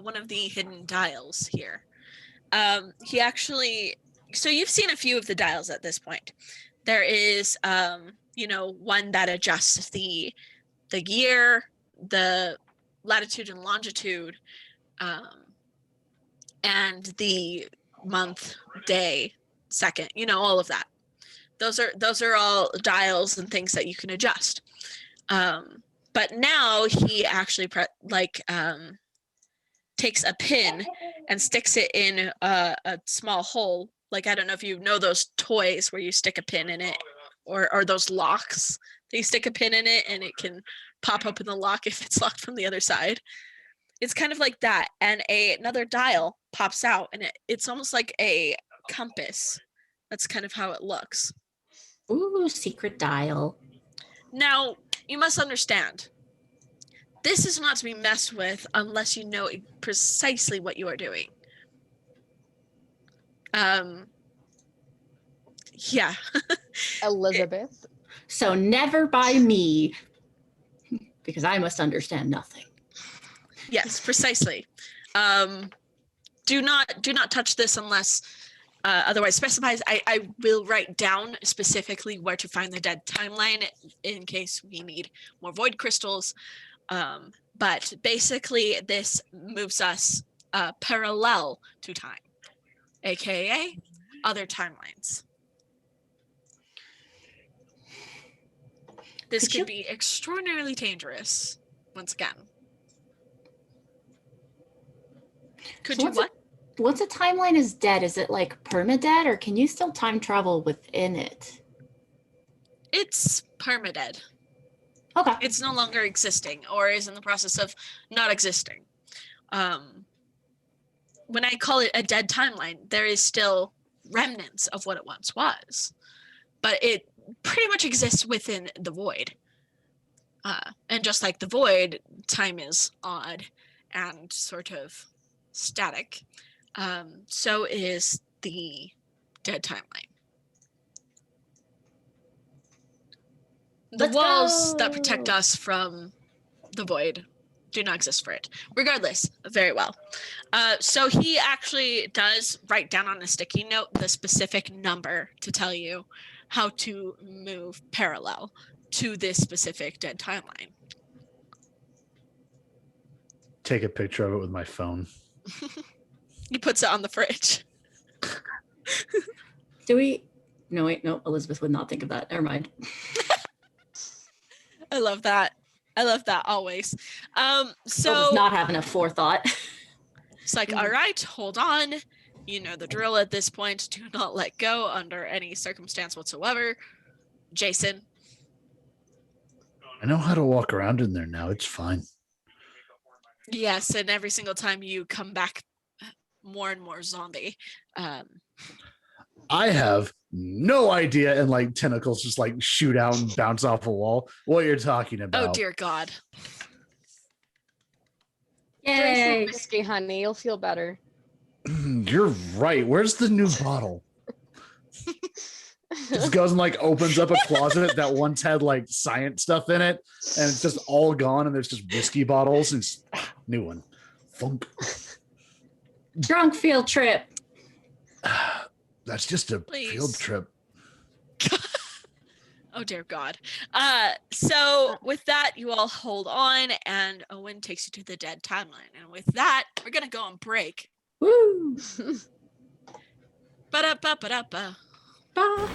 one of the hidden dials here. He actually, so you've seen a few of the dials at this point. There is, one that adjusts the year, the latitude and longitude, and the month, day, second, all of that. Those are all dials and things that you can adjust. But now he actually takes a pin and sticks it in a small hole. Like, I don't know if you know those toys where you stick a pin in it, or those locks. They stick a pin in it and it can pop open the lock if it's locked from the other side. It's kind of like that. And another dial pops out, and it's almost like a compass. That's kind of how it looks. Ooh, secret dial. Now, you must understand, this is not to be messed with unless you know precisely what you are doing. Yeah. Elizabeth. So never by me, because I must understand nothing. Yes, precisely. Do not touch this unless otherwise specifies. I will write down specifically where to find the dead timeline in case we need more void crystals. But basically, this moves us parallel to time, aka other timelines. This could be extraordinarily dangerous. Once again, could you what? Once a timeline is dead, is it like permadead, or can you still time travel within it? It's permadead. Okay. It's no longer existing, or is in the process of not existing. When I call it a dead timeline, there is still remnants of what it once was, but it pretty much exists within the void. And just like the void, time is odd and sort of static. So is the dead timeline. The walls that protect us from the void do not exist for it. Regardless, very well. So he actually does write down on a sticky note the specific number to tell you how to move parallel to this specific dead timeline. Take a picture of it with my phone. He puts it on the fridge. Do we? No, wait, no. Elizabeth would not think of that. Never mind. I love that. I love that always. So does not have enough forethought. It's like, all right, hold on. You know the drill at this point. Do not let go under any circumstance whatsoever. Jason. I know how to walk around in there now. It's fine. Yes, and every single time you come back more and more zombie. I have no idea, and like tentacles just like shoot out and bounce off a wall. What you're talking about? Oh dear God. Drink some Yay. whiskey, honey. You'll feel better. You're right. Where's the new bottle? Just goes and like opens up a closet that once had like science stuff in it, and it's just all gone, and there's just whiskey bottles and it's, new one. Funk. Drunk field trip. That's just a Please. field trip. Oh dear God. So with that, you all hold on, and Owen takes you to the dead timeline. And with that, we're gonna go on break. Woo. Ba-da-ba-ba-da-ba. Bye.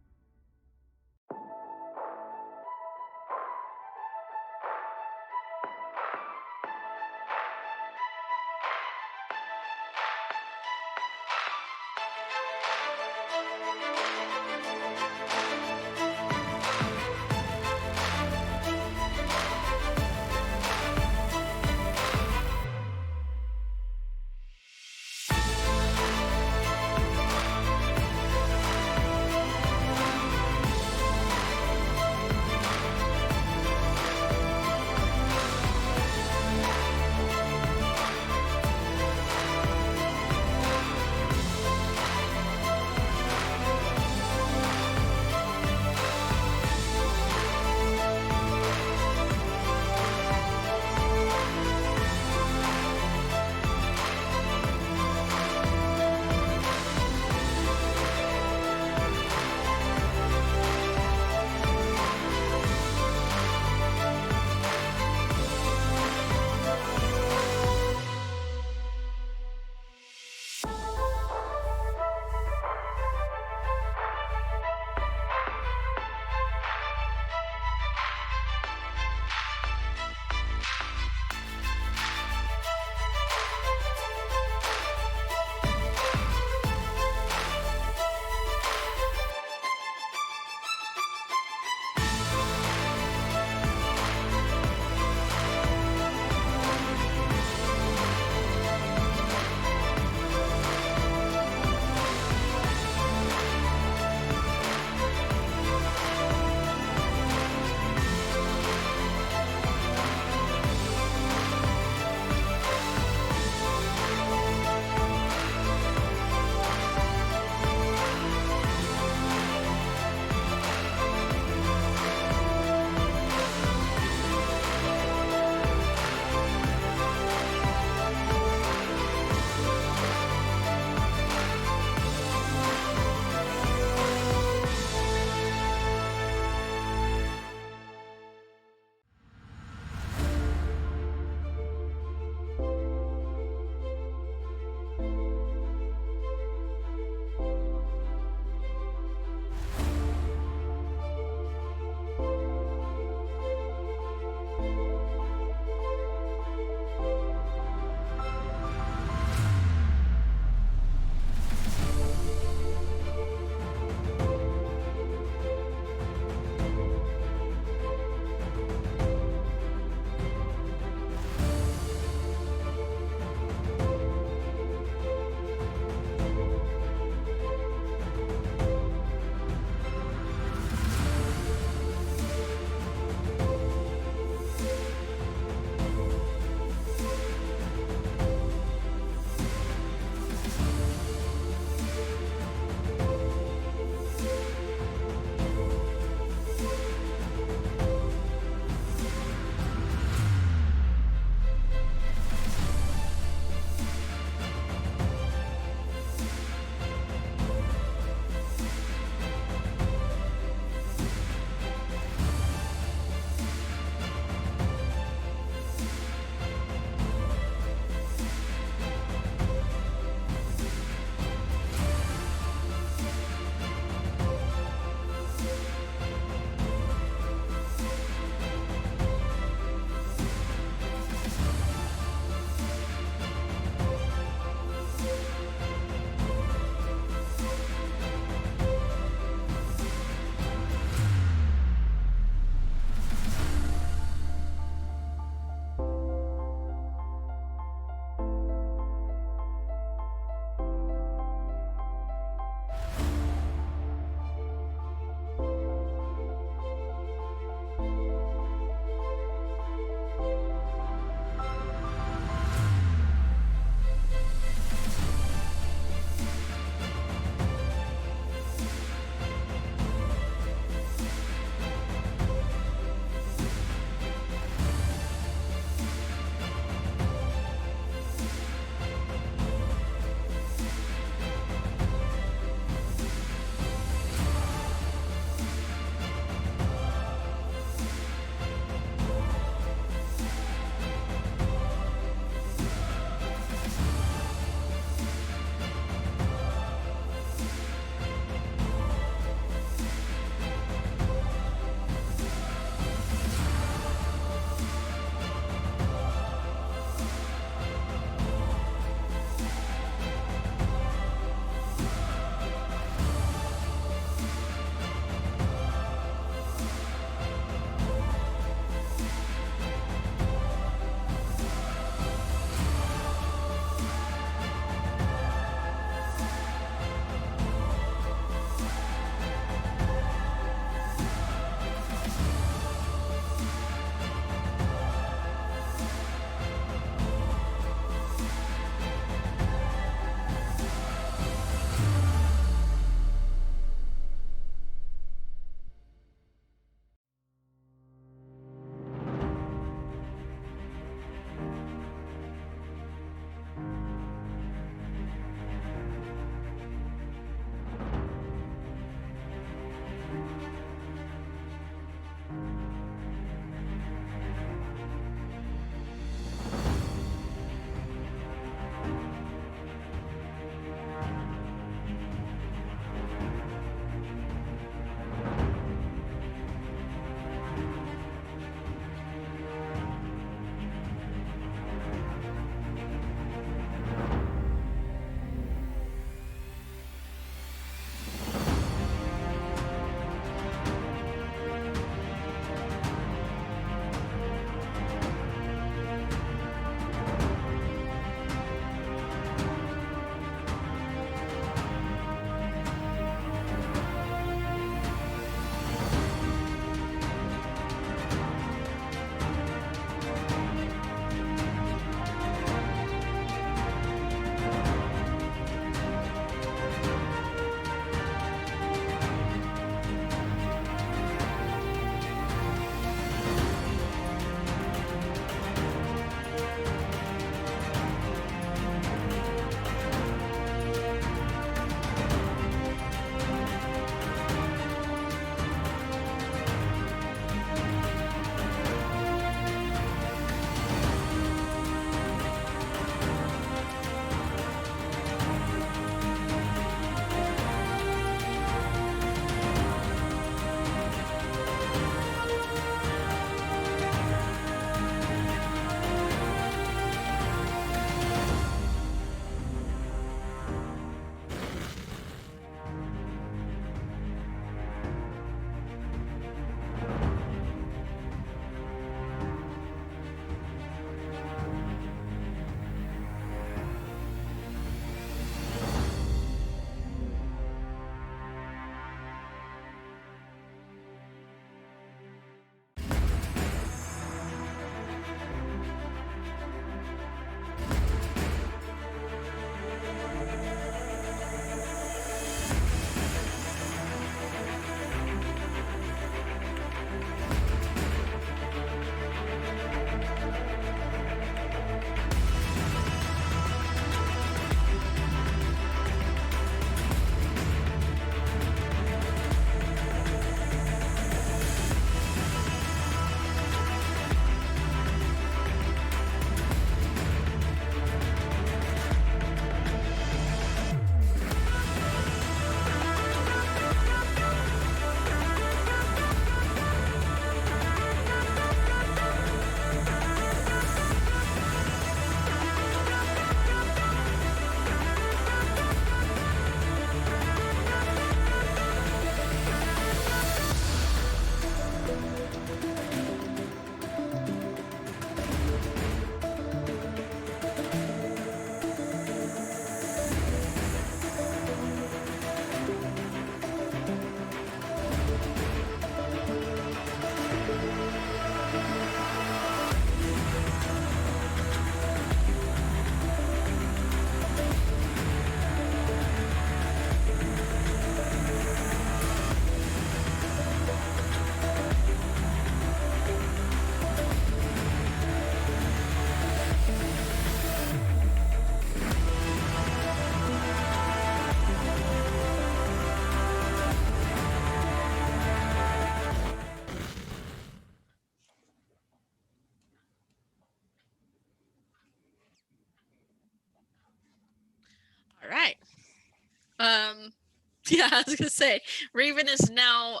Yeah, I was gonna say Raven is now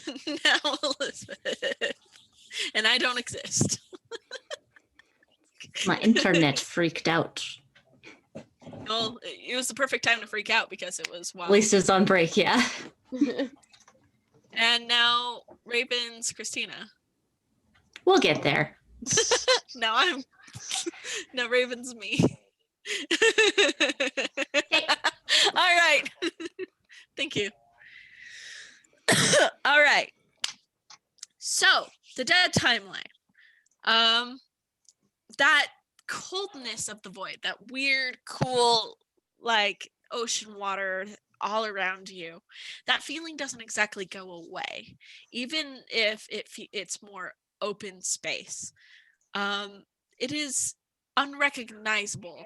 now Elizabeth, and I don't exist. My internet freaked out. Well, it was the perfect time to freak out because it was At wild. least it's on break, yeah. And now Raven's Christina. We'll get there. Now I'm now Raven's me. All right. Thank you. All right. So the dead timeline. That coldness of the void, that weird, cool, like ocean water all around you, that feeling doesn't exactly go away, even if it's more open space. It is unrecognizable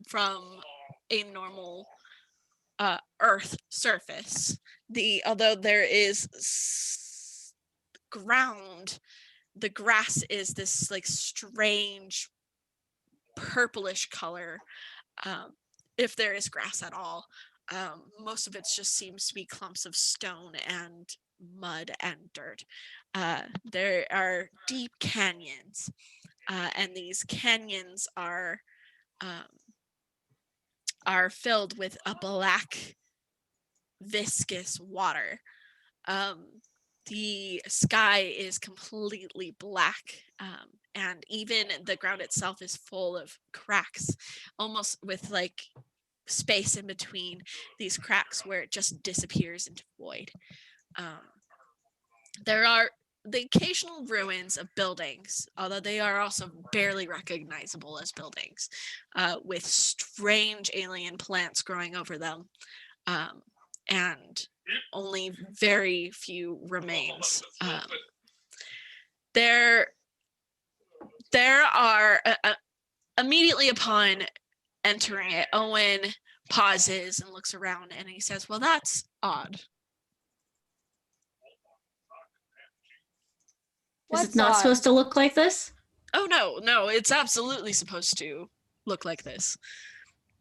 from a normal Earth surface. Although there is ground, the grass is this like strange purplish color, if there is grass at all. Most of it just seems to be clumps of stone and mud and dirt. There are deep canyons, and these canyons filled with a black viscous water. The sky is completely black, and even the ground itself is full of cracks, almost with like space in between these cracks where it just disappears into void. There are the occasional ruins of buildings, although they are also barely recognizable as buildings, with strange alien plants growing over them, and only very few remains. There are immediately upon entering it, Owen pauses and looks around and he says, "Well, that's odd." Is it not supposed to look like this? Oh no, it's absolutely supposed to look like this.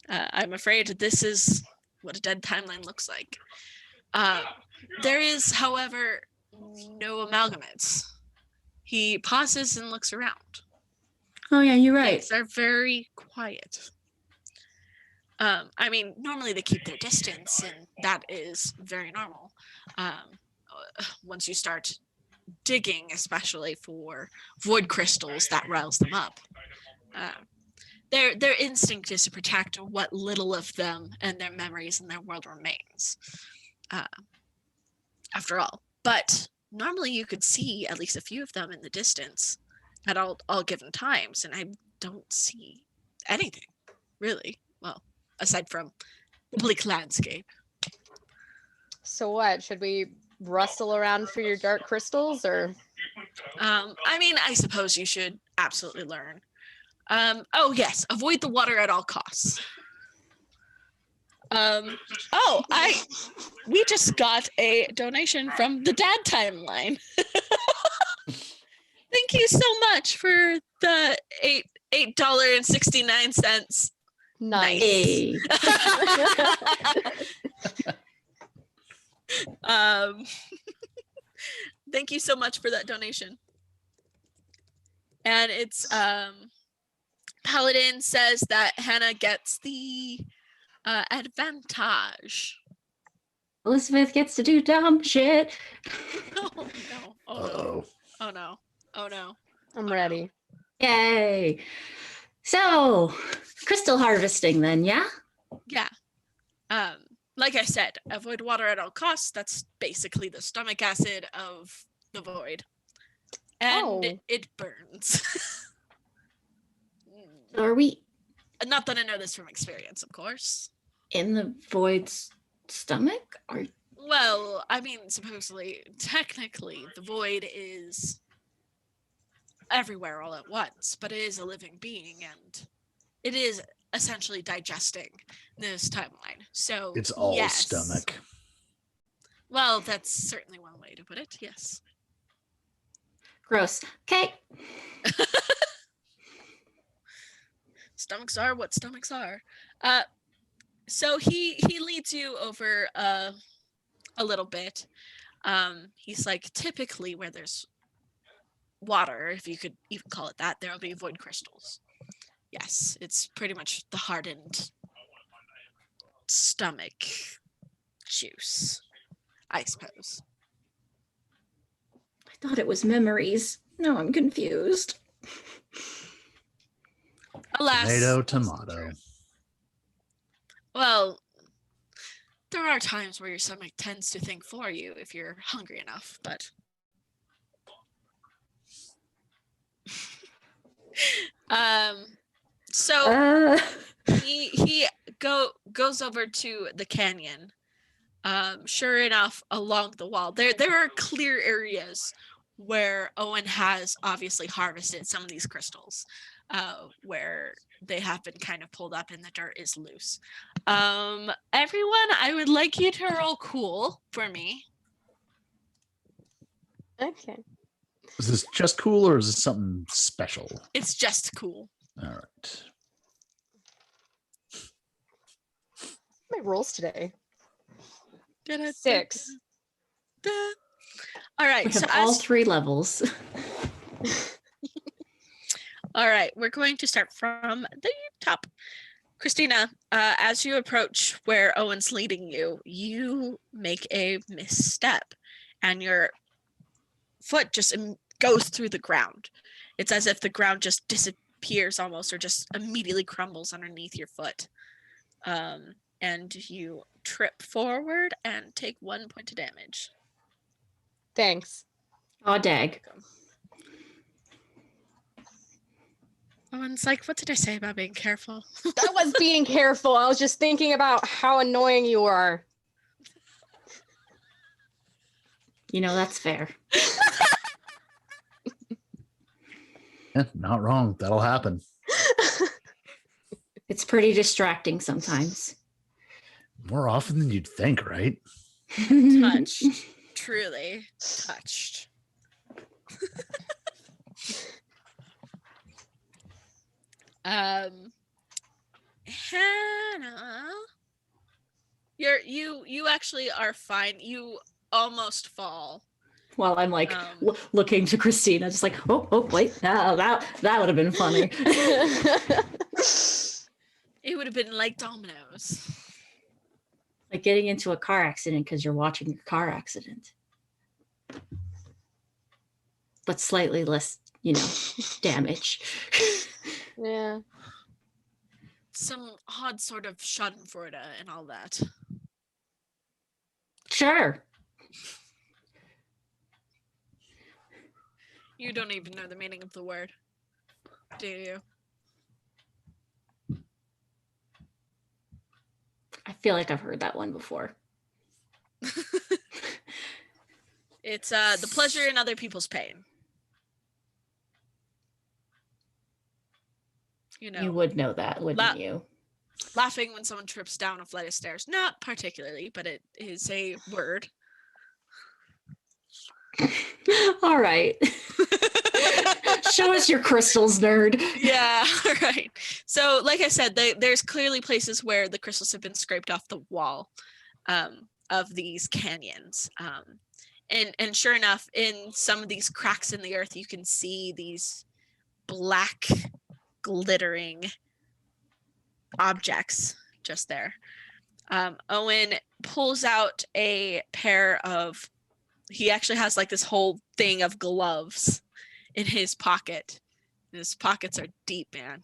I'm afraid this is what a dead timeline looks like. There is, however, no amalgamates. He pauses and looks around. Oh yeah, you're right. Things are very quiet. I mean, normally they keep their distance, and that is very normal. Once you start digging, especially for void crystals, that riles them up. Their instinct is to protect what little of them and their memories and their world remains. After all, but normally you could see at least a few of them in the distance at all given times, and I don't see anything really. Well, aside from the bleak landscape. So what? Should we rustle around for your dark crystals, or? I mean, I suppose you should absolutely learn. Oh yes, avoid the water at all costs. We just got a donation from the Dad Timeline. Thank you so much for the $8.69. Nice. Hey. Thank you so much for that donation. And it's Paladin says that Hannah gets the advantage. Elizabeth gets to do dumb shit. Oh no. Oh no. Oh no. Oh no. I'm ready. Yay. So, crystal harvesting then, yeah? Yeah. Like I said, avoid water at all costs. That's basically the stomach acid of the void. And it burns. Are we Not that I know this from experience, of course. in the void's stomach? Well, I mean, supposedly, technically, the void is everywhere all at once, but it is a living being, and it is essentially digesting this timeline. So It's all yes. stomach. Well, that's certainly one way to put it, yes. Gross. Okay. Stomachs are what stomachs are. So he leads you over a little bit. He's like, typically where there's water, if you could even call it that, there will be void crystals. Yes, it's pretty much the hardened stomach juice, I suppose. I thought it was memories. No, I'm confused. Alas, Tomato. well, there are times where your stomach tends to think for you if you're hungry enough, but so he goes over to the canyon. Sure enough, along the wall, there are clear areas where Owen has obviously harvested some of these crystals, where they have been kind of pulled up and the dirt is loose. Everyone, I would like you to roll cool for me. Okay. Is this just cool or is this something special? It's just cool. All right. My rolls today. 6. All right. We So have all 3 levels. all right, we're going to start from the top. Christina, as you approach where Owen's leading you, you make a misstep and your foot just goes through the ground. It's as if the ground just disappears almost, or just immediately crumbles underneath your foot. And you trip forward and take 1 point of damage. Thanks. Aw, dag. Owen's like, what did I say about being careful? I was being careful. I was just thinking about how annoying you are. You know, that's fair. Yeah, not wrong. That'll happen. It's pretty distracting sometimes. More often than you'd think, right? Touched. Truly touched. Hannah, you actually are fine. You almost fall. While I'm like looking to Christina, just like, oh, wait, that would have been funny. It would have been like dominoes. Like getting into a car accident because you're watching a car accident, but slightly less, damage. Yeah. Some odd sort of schadenfreude and all that. Sure. You don't even know the meaning of the word, do you? I feel like I've heard that one before. It's the pleasure in other people's pain. You know, You would know that, wouldn't you? Laughing when someone trips down a flight of stairs. Not particularly, but it is a word. All right. Show us your crystals, nerd. Yeah, right. So, like I said, there's clearly places where the crystals have been scraped off the wall of these canyons. And sure enough, in some of these cracks in the earth, you can see these black, glittering objects just there. Owen pulls out a pair of, he actually has like this whole thing of gloves in his pocket. His pockets are deep, man.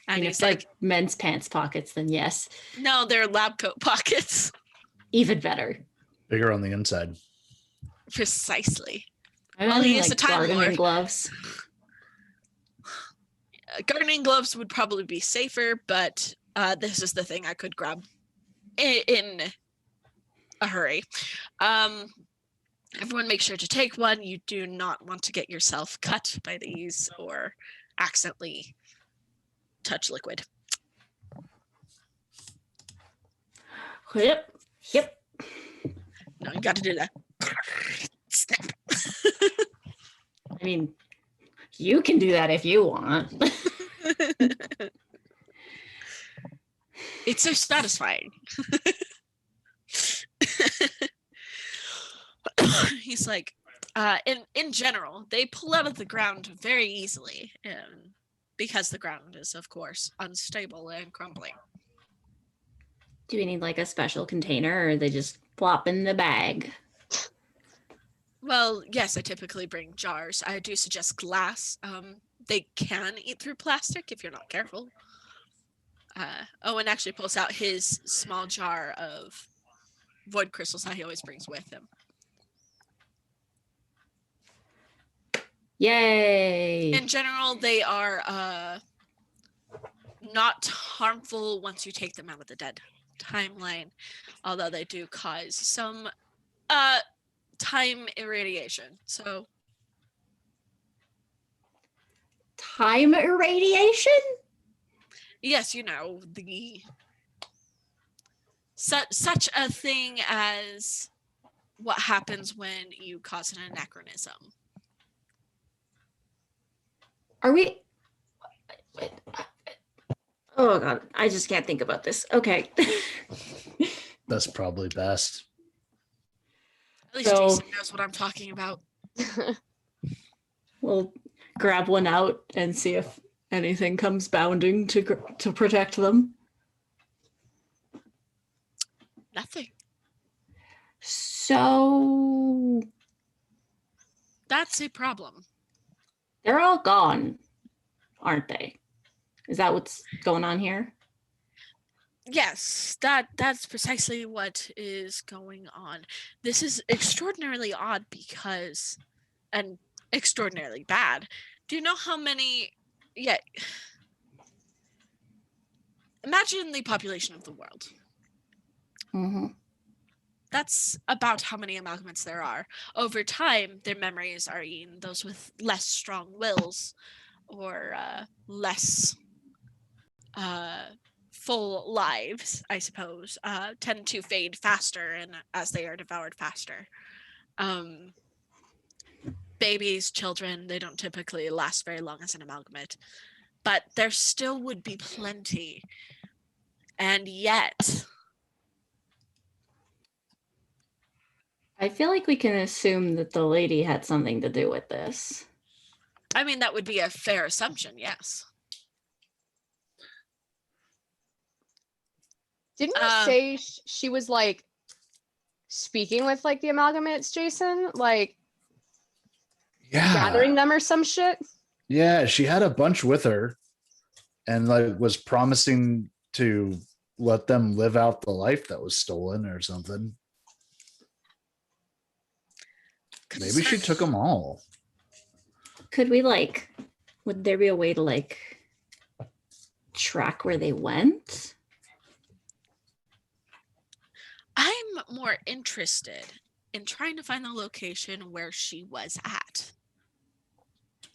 And If he's it's like men's pants pockets, then yes. no, they're lab coat pockets. Even better. Bigger on the inside. Precisely. I Well, he is like a Time gardening Lord. gloves. Gardening gloves would probably be safer, but this is the thing I could grab in a hurry. Everyone make sure to take one. You do not want to get yourself cut by these or accidentally touch liquid. Yep. No, you got to do that. Snap. I mean, you can do that if you want. It's so satisfying. He's like, in general, they pull out of the ground very easily, because the ground is, of course, unstable and crumbling. Do we need like a special container, or they just plop in the bag? Well, yes, I typically bring jars. I do suggest glass. They can eat through plastic if you're not careful. Owen actually pulls out his small jar of void crystals that he always brings with him. Yay! In general, they are not harmful once you take them out of the dead timeline, although they do cause some time irradiation. So Time irradiation? yes, the such a thing as what happens when you cause an anachronism. Are we? Wait. Oh god, I just can't think about this. Okay. That's probably best. At least So- Jason knows what I'm talking about. We'll grab one out and see if anything comes bounding to protect them. Nothing. So That's a problem. they're all gone, aren't they? Is that what's going on here? Yes, that's precisely what is going on. This is extraordinarily odd because, and extraordinarily bad. Do you know how many? Yeah. Imagine the population of the world. Mm-hmm. That's about how many amalgamates there are. Over time, their memories are eaten. Those with less strong wills or less full lives, I suppose, tend to fade faster and as they are devoured faster. Babies, children, they don't typically last very long as an amalgamate, but there still would be plenty. And yet, I feel like we can assume that the lady had something to do with this. I mean, that would be a fair assumption, yes. Didn't you say she was like speaking with like the amalgamates, Jason? Like Yeah. gathering them or some shit? Yeah, she had a bunch with her and like was promising to let them live out the life that was stolen or something. Maybe she took them all. Could we like, would there be a way to like track where they went? I'm more interested in trying to find the location where she was at.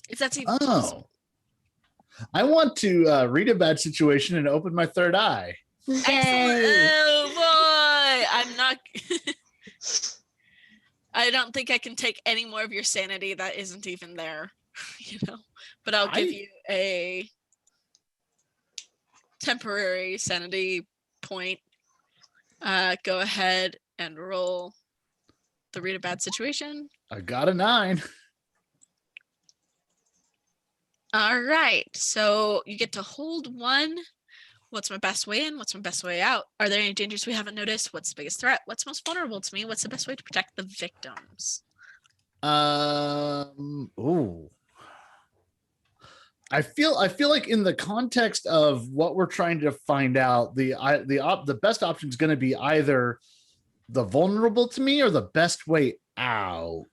If that's even possible. I want to read a bad situation and open my third eye. Excellent. Yay! Oh boy. I'm not I don't think I can take any more of your sanity that isn't even there, But I'll give you a temporary sanity point. Go ahead and roll the read a bad situation. I got a 9. All right. So you get to hold 1. What's my best way in? What's my best way out? Are there any dangers we haven't noticed? What's the biggest threat? What's most vulnerable to me? What's the best way to protect the victims? Ooh. I feel like in the context of what we're trying to find out, the best option is going to be either the vulnerable to me or the best way out.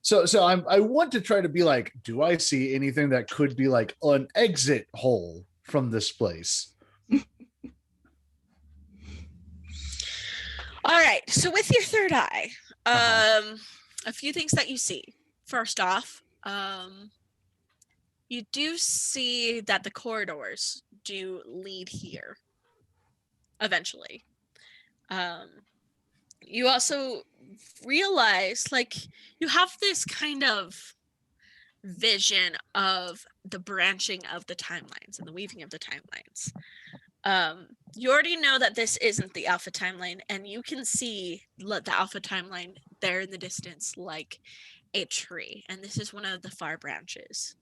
So I want to try to be like, do I see anything that could be like an exit hole from this place? All right. So with your third eye, a few things that you see. First off, you do see that the corridors do lead here eventually. You also realize like you have this kind of vision of the branching of the timelines and the weaving of the timelines. You already know that this isn't the alpha timeline, and you can see the alpha timeline there in the distance like a tree, and this is one of the far branches.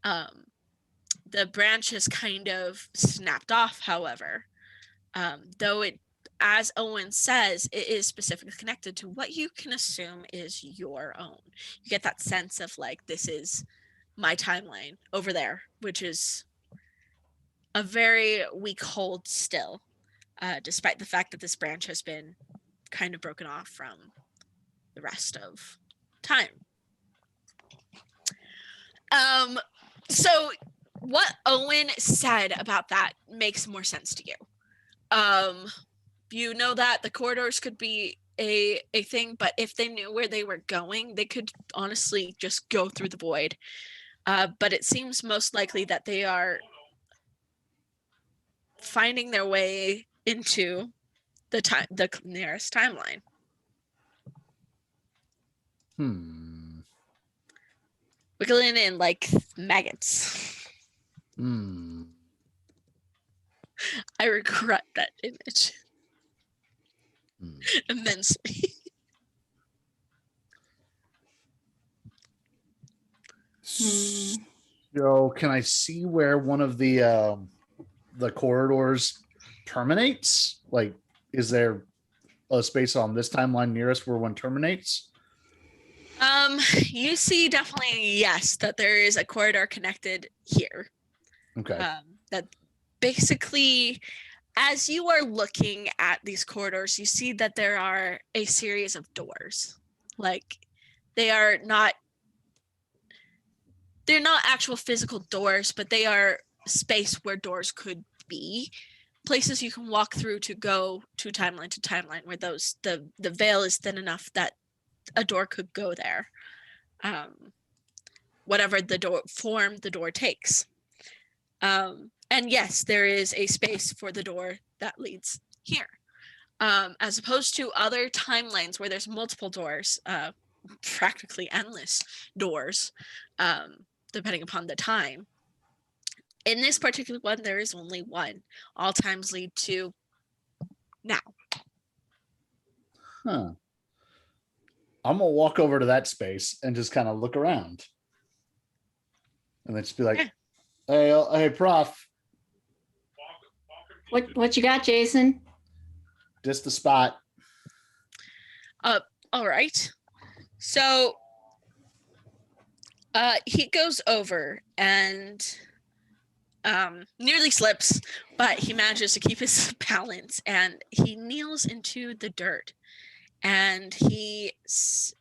The branch has kind of snapped off, however, though it, as Owen says, it is specifically connected to what you can assume is your own. You get that sense of like, this is my timeline over there, which is a very weak hold still, despite the fact that this branch has been kind of broken off from the rest of time. So what Owen said about that makes more sense to you. You know that the corridors could be a thing, but if they knew where they were going, they could honestly just go through the void. But it seems most likely that they are finding their way into the nearest timeline. Wiggling in like maggots. I regret that image immensely. So can I see where one of the corridors terminates? Like, is there a space on this timeline nearest where one terminates? You see definitely, yes, that there is a corridor connected here. Okay. That basically, as you are looking at these corridors, you see that there are a series of doors. Like, they're not actual physical doors, but they are space where doors could be. Places you can walk through to go to timeline, where the veil is thin enough that a door could go there. Whatever the door takes. And yes, there is a space for the door that leads here. As opposed to other timelines where there's multiple doors, practically endless doors, depending upon the time. In this particular one, there is only one. All times lead to now. Huh. I'm gonna walk over to that space and just kind of look around, and then just be like, "Hey, prof, What you got, Jason?" just the spot." All right. So, he goes over and nearly slips, but he manages to keep his balance, and he kneels into the dirt. And here's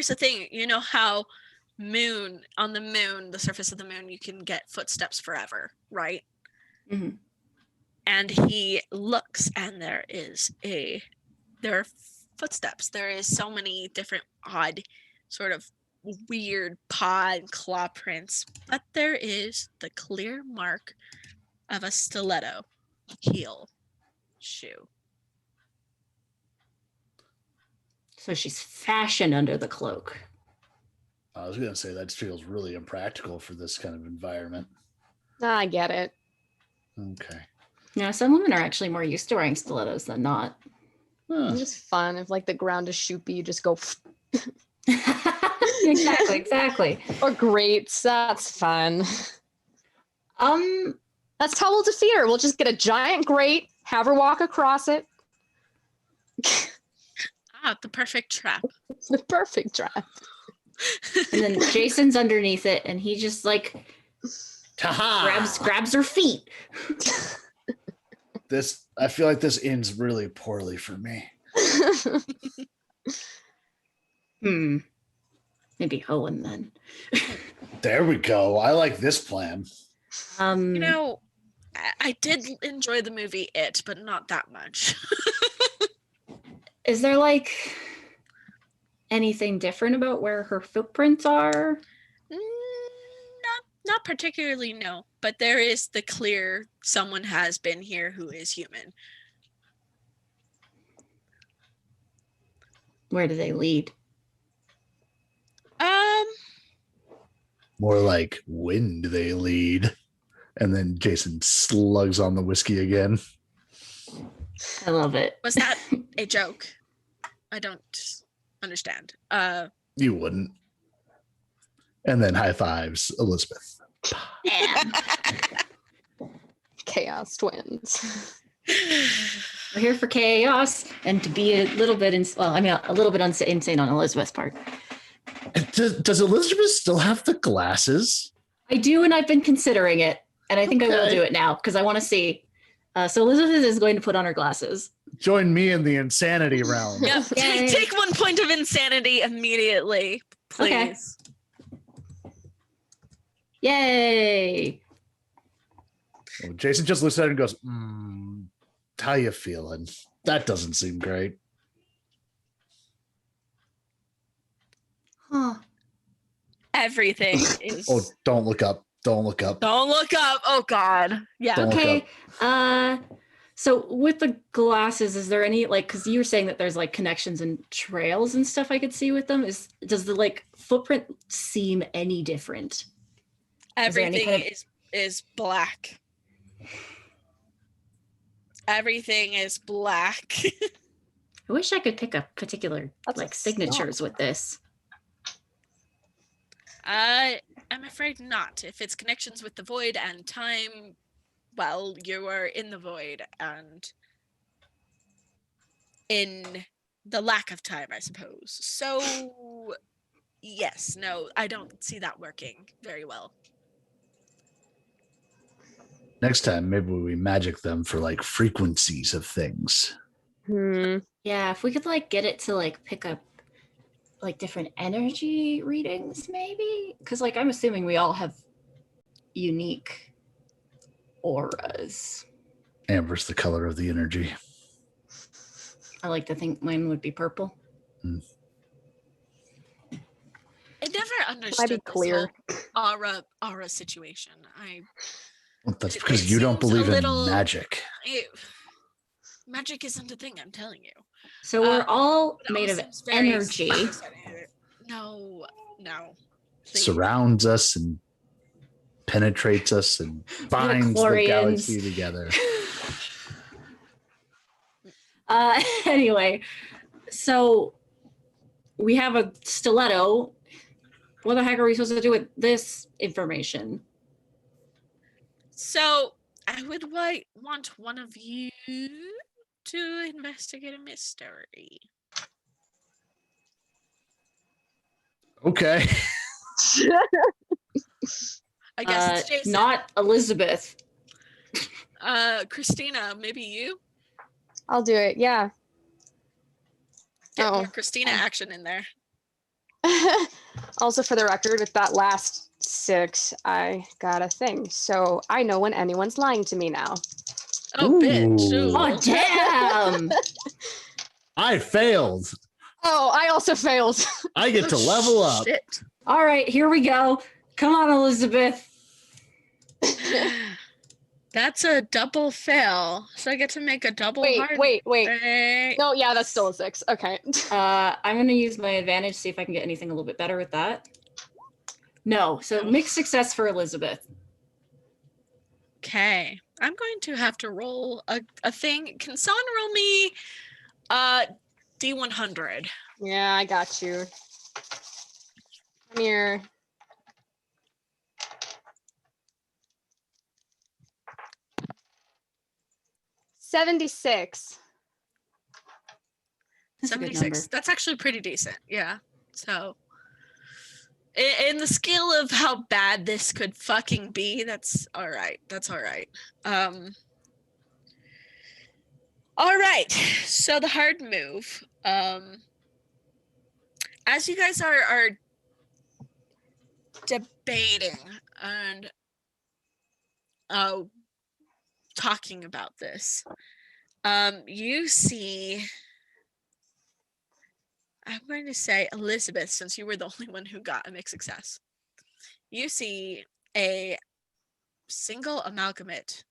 the thing, you know how on the moon, the surface of the moon, you can get footsteps forever, right? Mm-hmm. And he looks, and there are footsteps. There is so many different odd sort of weird paw and claw prints, but there is the clear mark of a stiletto heel shoe. So she's fashioned under the cloak. I was gonna say that feels really impractical for this kind of environment. I get it. Okay. Some women are actually more used to wearing stilettos than not. Huh. It's just fun. If like the ground is shoopy, you just go. Exactly. Or grates. That's fun. That's how we'll defeat her. We'll just get a giant grate, have her walk across it. The perfect trap. It's the perfect trap. And then Jason's underneath it, and he just like grabs her feet. I feel like this ends really poorly for me. Maybe Owen then. There we go. I like this plan. I did enjoy the movie It, but not that much. Is there like anything different about where her footprints are? Not particularly, no. But there is the clear someone has been here who is human. Where do they lead? More like wind they lead. And then Jason slugs on the whiskey again. I love it. Was that a joke? I don't understand. You wouldn't. And then high fives, Elizabeth. And Chaos twins. we're here for chaos and to be a little bit, a little bit insane on Elizabeth's part. Does Elizabeth still have the glasses? I do, and I've been considering it, and I think I will Okay. do it now because I want to see. So Elizabeth is going to put on her glasses. Join me in the insanity realm. Yep. Yay. Take 1 point of insanity immediately, please. Okay. Yay! Well, Jason just looks at her and goes, how you feeling? That doesn't seem great. Huh. Everything is. Oh, don't look up. Don't look up. Don't look up. Oh God. Yeah. Don't look Okay. up. So with the glasses, is there any because you were saying that there's like connections and trails and stuff I could see with them? Does the like footprint seem any different? Everything is black. Everything is black. I wish I could pick up particular That's like a signatures with this. I'm afraid not. If it's connections with the void and time, well, you are in the void and in the lack of time, I suppose. So, yes, no, I don't see that working very well. Next time, maybe we magic them for like frequencies of things. Yeah, if we could like get it to like pick up like different energy readings, maybe because like I'm assuming we all have unique auras. Amber's the color of the energy. I like to think mine would be purple. I never Might understood be this clear. whole aura situation. Well, that's It- because it you don't seems a believe in little- magic. Magic isn't a thing, I'm telling you. So we're all It all made of seems very energy. No. Please. Surrounds us and penetrates us and binds the Midichlorians. galaxy together. Anyway, so we have a stiletto. What the heck are we supposed to do with this information? So I would want one of you to investigate a mystery. Okay. I guess it's Jason. Not Elizabeth. Christina, maybe you? I'll do it. Yeah. Get Oh. more Christina action in there. Also, for the record, with that last 6, I got a thing. So I know when anyone's lying to me now. Oh, bitch. Ooh. Ooh. Oh, damn. I failed. Oh, I also failed. I get to level up. Shit. All right, here we go. Come on, Elizabeth. That's a double fail. So I get to make a double hard. wait. Right. No, yeah, that's still a 6. Okay. I'm going to use my advantage, see if I can get anything a little bit better with that. No, so mixed success for Elizabeth. Okay. I'm going to have to roll a thing. Can someone roll me D100? Yeah, I got you. Come here. $76. That's a good 76. number. That's actually pretty decent. Yeah. So in the scale of how bad this could fucking be, that's all right. That's all right. All right. So the hard move. As you guys are debating and talking about this, you see, I'm going to say Elizabeth, since you were the only one who got a mixed success. You see a single amalgamate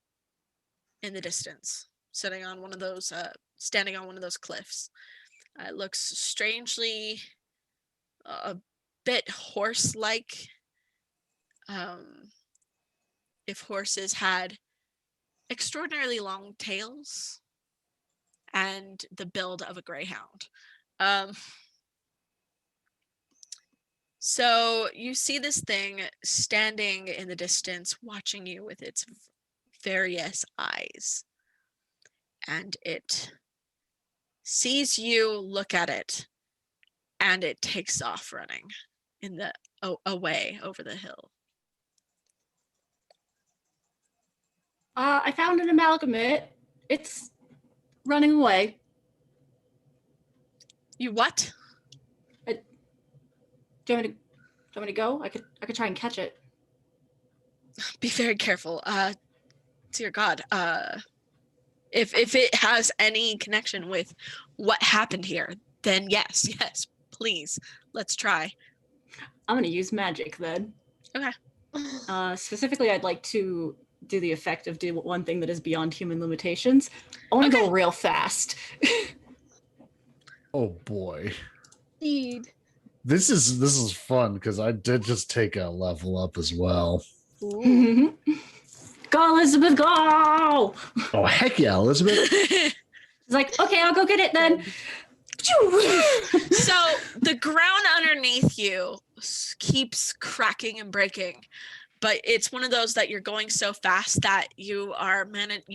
in the distance, standing on one of those cliffs. It looks strangely a bit horse-like if horses had extraordinarily long tails and the build of a greyhound. So you see this thing standing in the distance, watching you with its various eyes, and it sees you look at it, and it takes off running away over the hill. I found an amalgamate. It's running away. You what? Do you want me to go? I could try and catch it. Be very careful. Dear God. If it has any connection with what happened here, then yes, please, let's try. I'm gonna use magic then. Okay. Specifically, I'd like to do the effect of do one thing that is beyond human limitations. I want to go real fast. Oh boy. Indeed. This is fun because I did just take a level up as well. Ooh. Go, Elizabeth, go! Oh heck yeah, Elizabeth. It's like, okay, I'll go get it then. So the ground underneath you keeps cracking and breaking, but it's one of those that you're going so fast that you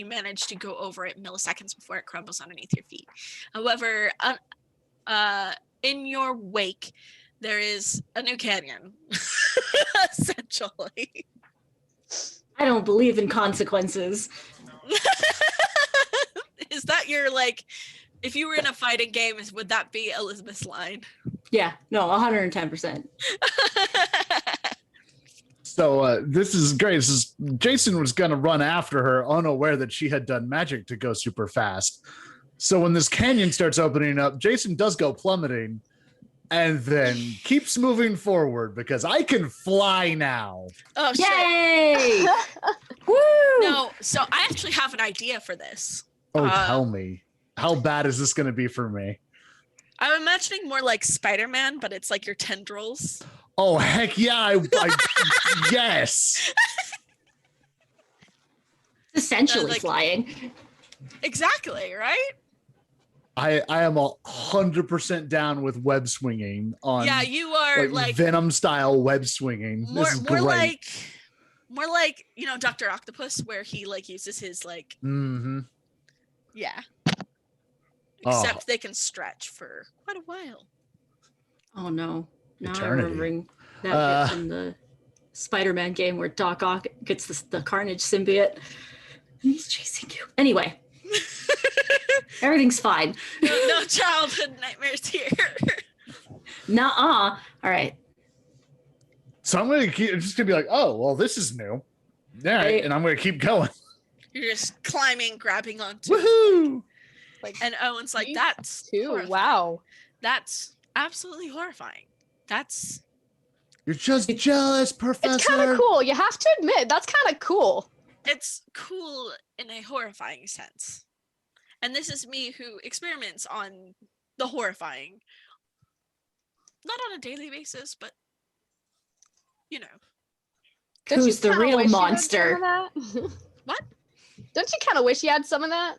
manage to go over it milliseconds before it crumbles underneath your feet. However, in your wake, there is a new canyon, essentially. I don't believe in consequences. Is that your, like, if you were in a fighting game, would that be Elizabeth's line? Yeah, no, 110%. So this is great. Jason was going to run after her, unaware that she had done magic to go super fast. So when this canyon starts opening up, Jason does go plummeting and then keeps moving forward because I can fly now. Oh, shit. Yay! Woo! No, so I actually have an idea for this. Oh, tell me. How bad is this going to be for me? I'm imagining more like Spider-Man, but it's like your tendrils. Oh, heck yeah. Yes. Essentially like- flying. Exactly, right? I am 100% down with web swinging on Yeah, you are like Venom style web swinging. This is great. more like, you know, Dr. Octopus, where he like uses his like yeah. Except they can stretch for quite a while. Oh no. Now Eternity. I'm remembering that bit from the Spider-Man game where Doc Ock gets the Carnage symbiote. And he's chasing you. Anyway. Everything's fine. No childhood nightmares here. Nuh-uh. All right. So I'm just gonna be like, oh well, this is new. All right, and I'm gonna keep going. You're just climbing, grabbing onto. Woohoo! And Owen's like, that's Too. horrifying. Wow. That's absolutely horrifying. That's You're just jealous, Professor. It's kind of cool. You have to admit, that's kind of cool. it's cool in a horrifying sense. And this is me who experiments on the horrifying. Not on a daily basis, but you know. Don't Who's you the kinda real wish you had monster? some of that? What? Don't you kind of wish you had some of that?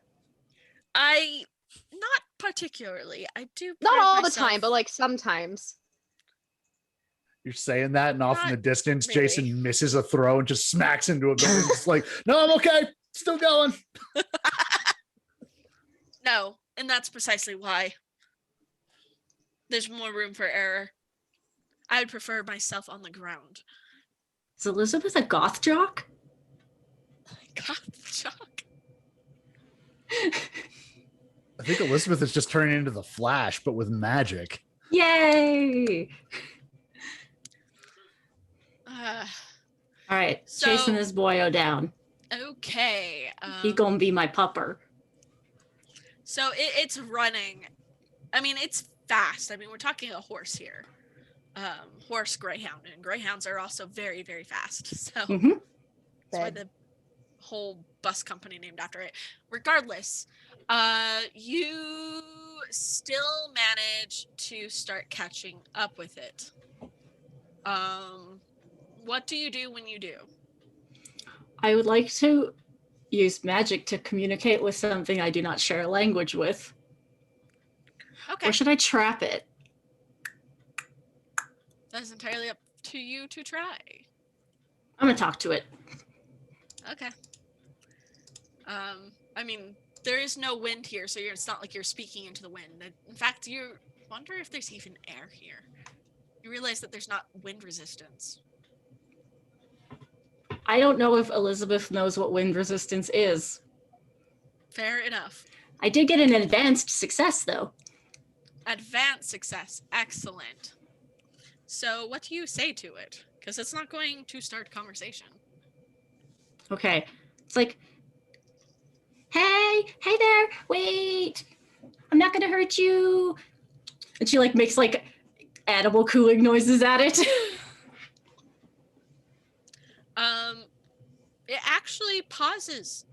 Not particularly. I do Not pride all the myself- time, but like sometimes. You're saying that, and off in the Not distance, really. Jason misses a throw and just smacks into a building. It's like, no, I'm okay. Still going. No, and that's precisely why. There's more room for error. I would prefer myself on the ground. Is Elizabeth a goth jock? God, shock. I think Elizabeth is just turning into the Flash, but with magic. Yay! All right, So- chasing this boyo down. Okay. He gonna be my pupper. So it's running. I mean, it's fast. I mean, we're talking a horse here. Horse greyhound, and greyhounds are also very, very fast. So Mhm. that's why the whole bus company named after it. Regardless, you still manage to start catching up with it. What do you do when you do? I would like to use magic to communicate with something I do not share a language with. Okay. Or should I trap it? That's entirely up to you to try. I'm gonna talk to it. Okay. I mean, there is no wind here, so it's not like you're speaking into the wind. In fact, you wonder if there's even air here. You realize that there's not wind resistance. I don't know if Elizabeth knows what wind resistance is. Fair enough. I did get an advanced success, though. Advanced success. Excellent. So what do you say to it? Because it's not going to start conversation. Okay. It's like, hey there, wait. I'm not gonna hurt you. And she like makes like animal cooing noises at it. It actually pauses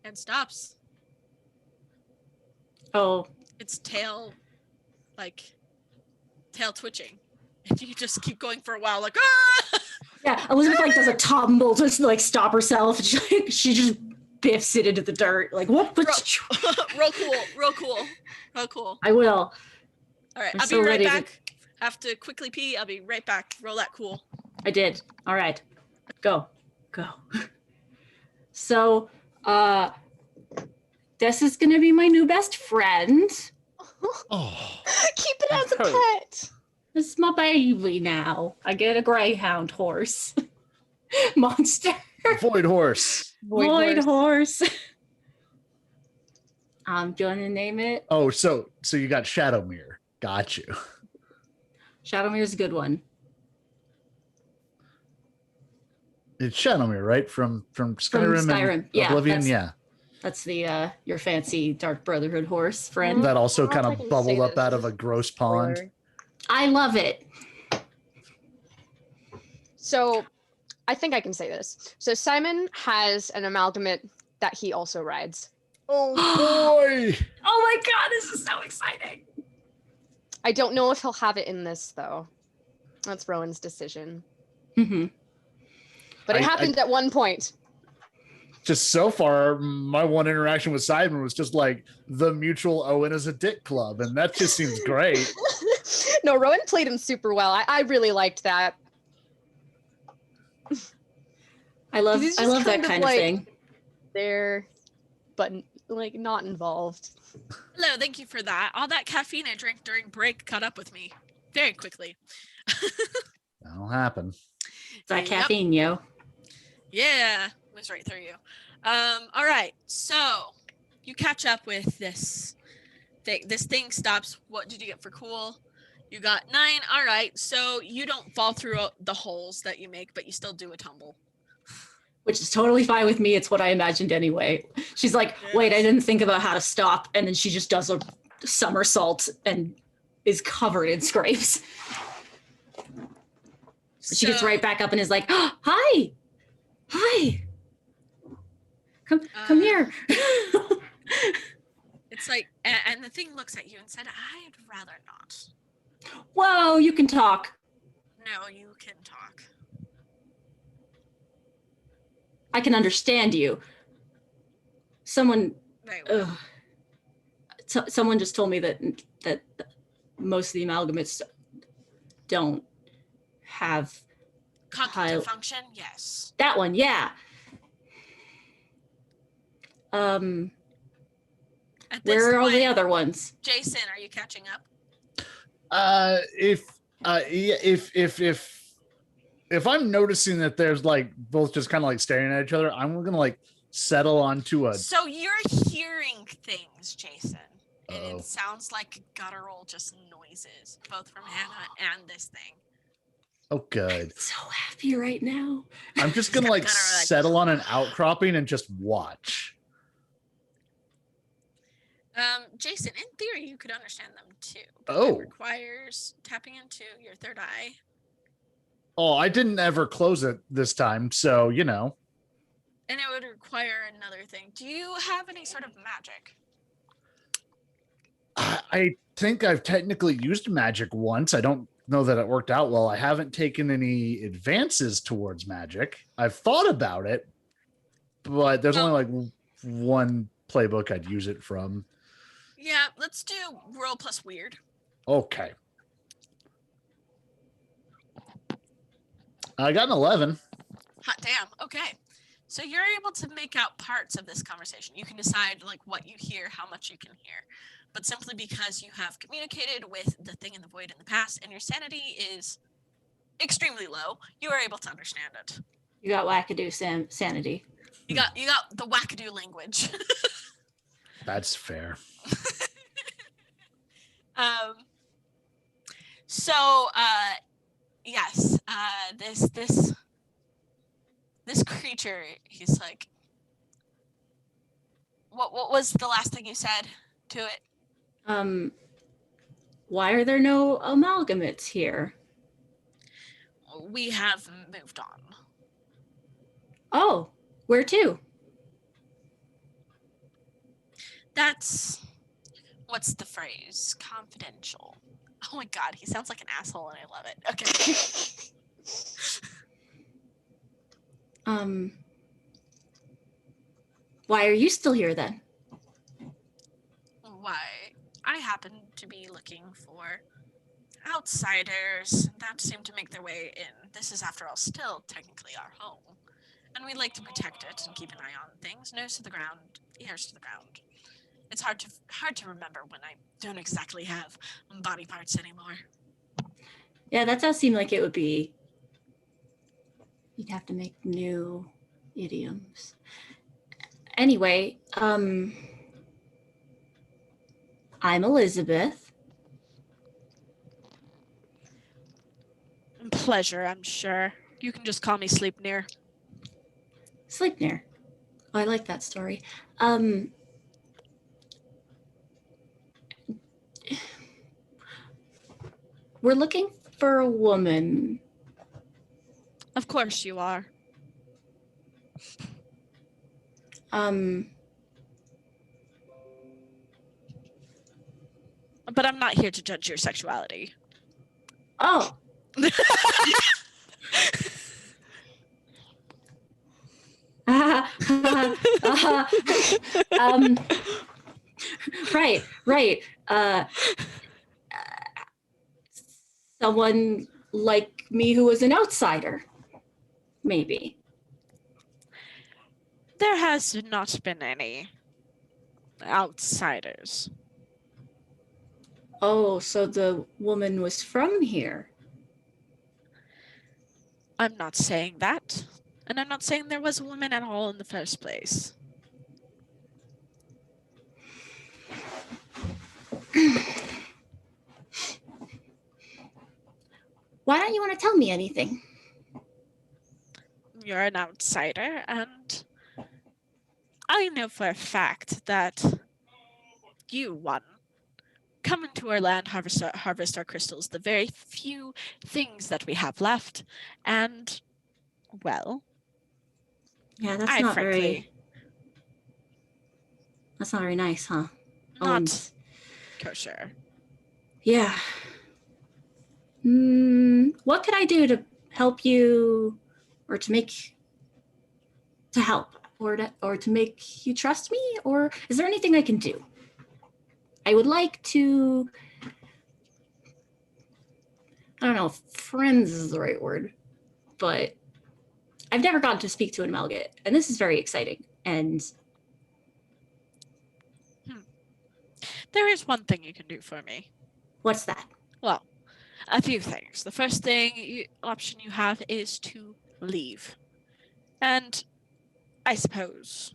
and stops. Oh, Its tail twitching. And you just keep going for a while, like, ah! yeah. Elizabeth like does a tumble to like stop herself. She just biffs it into the dirt. Like what? Real cool. I will. All right, I'm I'll so be right ready back. Have to quickly pee. I'll be right back. Roll that cool. I did. All right. Go. So, this is gonna be my new best friend. Oh, Keep it as a Okay. pet. This is my baby now. I get a greyhound horse. Monster. void horse. Void horse. I'm gonna name it. Oh, so you got Shadowmere. Got you. Shadowmere's a good one. It's Shadowmere, right? From Skyrim, Skyrim, and yeah, Oblivion, that's- yeah. That's the your fancy Dark Brotherhood horse friend. That also I don't kind know if I of can bubbled say up this. out of a gross pond. Spoiler. I love it. So I think I can say this. So Simon has an amalgamate that he also rides. Oh boy! Oh my god, this is so exciting. I don't know if he'll have it in this though. That's Rowan's decision. Mm-hmm. But it I- happened at one point. Just so far, my one interaction with Simon was just like the mutual Owen is a dick club, and that just seems great. No, Rowan played him super well. I really liked that. I love He's I just love that kind of kind of like- thing. There, but like not involved. Hello, thank you for that. All that caffeine I drank during break caught up with me very quickly. That'll happen. It's that Yep. caffeine, yo. Yeah, was right through you. All right, so you catch up with this thing. This thing stops. What did you get for cool? You got 9. All right, so you don't fall through the holes that you make, but you still do a tumble. Which is totally fine with me. It's what I imagined anyway. She's like, wait, I didn't think about how to stop. And then she just does a somersault and is covered in scrapes. She gets So, right back up and is like, oh, hi. Come Uh, here. It's like, and the thing looks at you and said, "I'd rather not." Whoa, you can talk. No, you can talk. I can understand you. Someone Very well. ugh. Someone just told me that most of the amalgamates don't have Cognitive Hi- function, yes. that one. Yeah. At this Where are all the point, other ones? Jason, are you catching up? If I'm noticing that there's like both just kind of like staring at each other, I'm gonna like settle onto a. So you're hearing things, Jason, and Uh-oh. it sounds like guttural just noises, both from Hannah and this thing. Oh, good. So happy right now. I'm just gonna like Kinda like- settle on an outcropping and just watch. Jason, in theory, you could understand them too. but Oh. It requires tapping into your third eye. Oh, I didn't ever close it this time, so you know. And it would require another thing. Do you have any sort of magic? I think I've technically used magic once. I don't know that it worked out well. I haven't taken any advances towards magic. I've thought about it, but there's only like one playbook I'd use it from. Yeah, let's do roll plus weird. Okay. I got an 11. Hot damn. Okay. So you're able to make out parts of this conversation. You can decide like what you hear, how much you can hear. But simply because you have communicated with the thing in the void in the past and your sanity is extremely low, you are able to understand it. You got wackadoo sanity. You got the wackadoo language. That's fair. So yes, this creature, he's like, what was the last thing you said to it? Why are there no amalgamates here? We have moved on. Oh, where to? That's, what's the phrase? Confidential. Oh my god, he sounds like an asshole and I love it. Okay. Why are you still here then? Why, I happen to be looking for outsiders that seem to make their way in. This is, after all, still technically our home. And we like to protect it and keep an eye on things, nose to the ground, ears to the ground. It's hard to remember when I don't exactly have body parts anymore. Yeah, that does seem like it would be. You'd have to make new idioms. Anyway, I'm Elizabeth. Pleasure, I'm sure. You can just call me Sleipnir. Sleipnir. Oh, I like that story. We're looking for a woman. Of course you are. But I'm not here to judge your sexuality. Oh. Right. Someone like me who was an outsider, maybe. There has not been any outsiders. Oh, so the woman was from here. I'm not saying that. And I'm not saying there was a woman at all in the first place. Why don't you want to tell me anything? You're an outsider, and I know for a fact that you, one, come into our land, harvest our crystals, the very few things that we have left, and, well, Yeah, that's I not frankly, very nice, huh? not kosher. Yeah. What could I do to help you, or to help, or to make you trust me? Or is there anything I can do? I would like to, I don't know if friends is the right word, but I've never gotten to speak to an amalgate, and this is very exciting. And There is one thing you can do for me. what's that? Well, a few things. The first option you have is to leave. And I suppose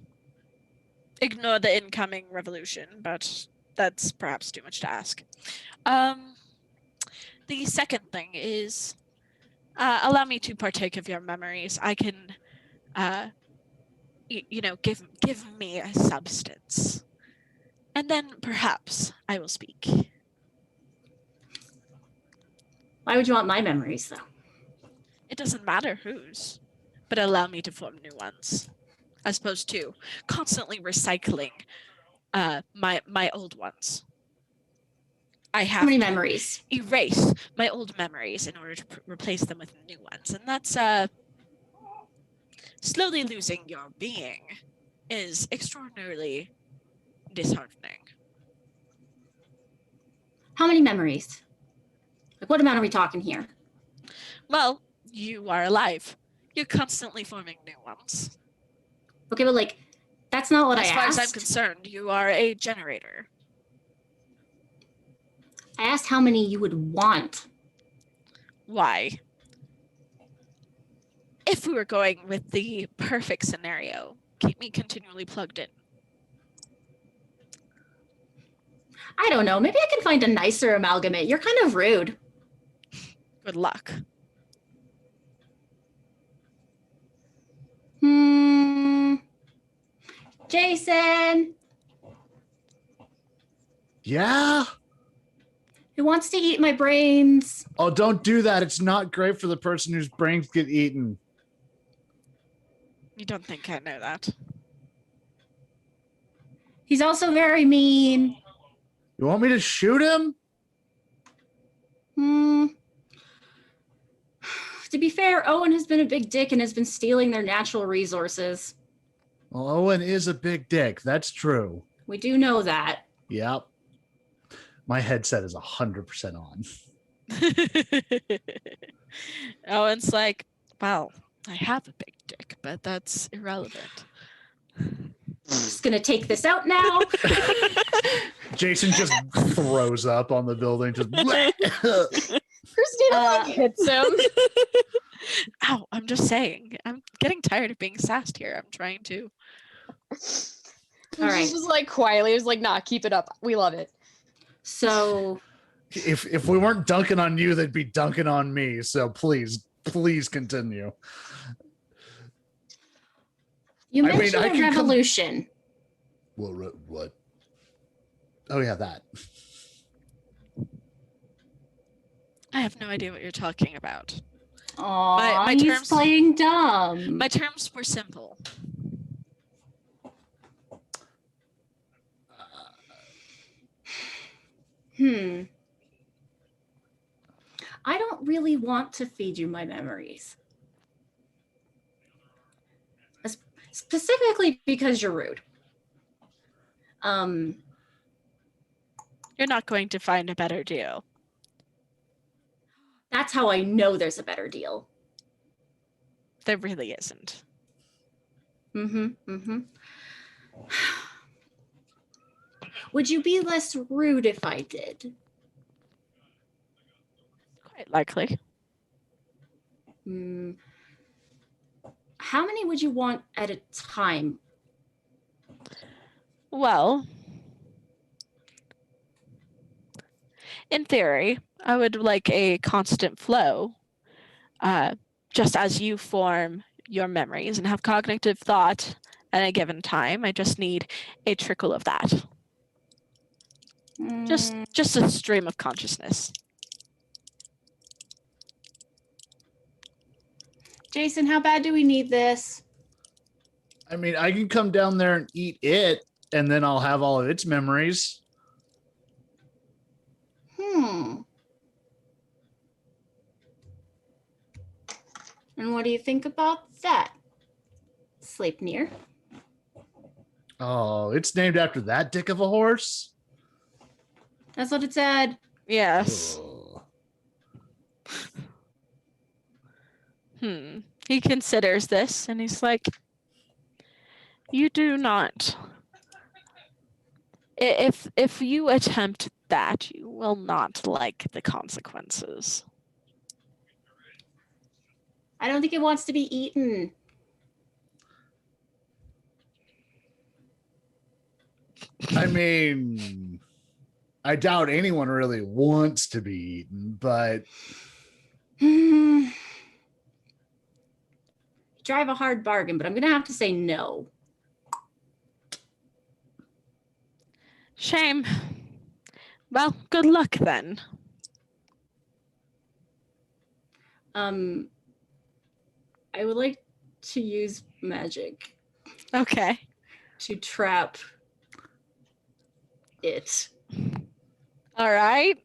ignore the incoming revolution, but that's perhaps too much to ask. The second thing is allow me to partake of your memories. I can, give me a substance. And then perhaps I will speak. Why would you want my memories, though? It doesn't matter whose, but allow me to form new ones, as opposed to constantly recycling my old ones. I How have many to memories? erase my old memories in order to replace them with new ones. And that's slowly losing your being is extraordinarily disheartening. How many memories? Like, what amount are we talking here? Well, you are alive. You're constantly forming new ones. Okay, but like, that's not what I As far as I'm asked. concerned, you are a generator. I asked how many you would want. Why? If we were going with the perfect scenario, keep me continually plugged in. I don't know. Maybe I can find a nicer amalgamate. You're kind of rude. Good luck. Jason, Yeah. who wants to eat my brains? Oh, don't do that. It's not great for the person whose brains get eaten. You don't think I know that? He's also very mean. You want me to shoot him? To be fair, Owen has been a big dick and has been stealing their natural resources. Well, Owen is a big dick. That's true. We do know that. Yep. My headset is 100% on. Owen's like, well, I have a big dick, but that's irrelevant. Just gonna take this out now. Jason just throws up on the building. Just Christina like hits him. Ow, I'm just saying. I'm getting tired of being sassed here. I'm trying to. All right. She's just like quietly, was like, nah, keep it up. We love it. So if we weren't dunking on you, they'd be dunking on me. So please continue. you I mean, mentioned I a can come- revolution. Well, what? Oh yeah, that. I have no idea what you're talking about. Aw, my he's terms- playing dumb. My terms were simple. I don't really want to feed you my memories. Specifically because you're rude. You're not going to find a better deal. That's how I know there's a better deal. There really isn't. Would you be less rude if I did? Quite likely. How many would you want at a time? Well, in theory, I would like a constant flow, just as you form your memories and have cognitive thought at a given time. I just need a trickle of that. Just a stream of consciousness. Jason, how bad do we need this? I mean, I can come down there and eat it, and then I'll have all of its memories. And what do you think about that, Sleipnir? Oh, it's named after that dick of a horse? That's what it said. Yes. Oh. He considers this and he's like, you do not. If you attempt that, you will not like the consequences. I don't think it wants to be eaten. I mean, I doubt anyone really wants to be eaten, but Drive a hard bargain, but I'm going to have to say no. Shame. Well, good luck then. I would like to use magic Okay. to trap it. All right.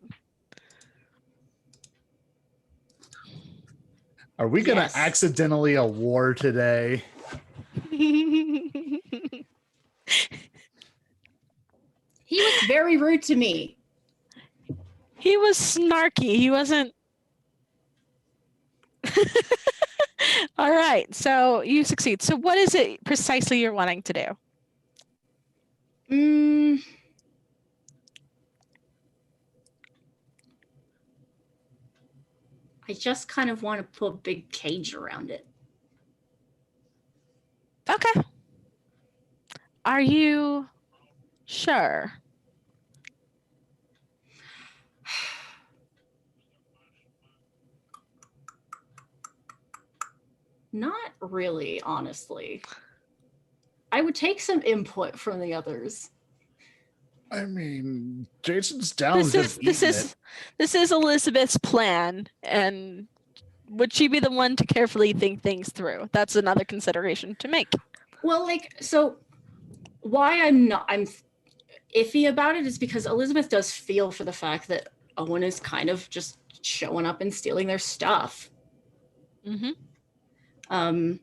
Are we gonna Yes. accidentally a war today? He He was very rude to me. was snarky. He wasn't. All right. So you succeed. So what is it precisely you're wanting to do? Mm, I just kind of want to put a big cage around it. Okay. Are you sure? Not really, honestly. I would take some input from the others. I mean, Jason's down This with is just this is Elizabeth's plan, and would she be the one to carefully think things through? That's another consideration to make. Well, like, so why I'm iffy about it is because Elizabeth does feel for the fact that Owen is kind of just showing up and stealing their stuff. Mm-hmm.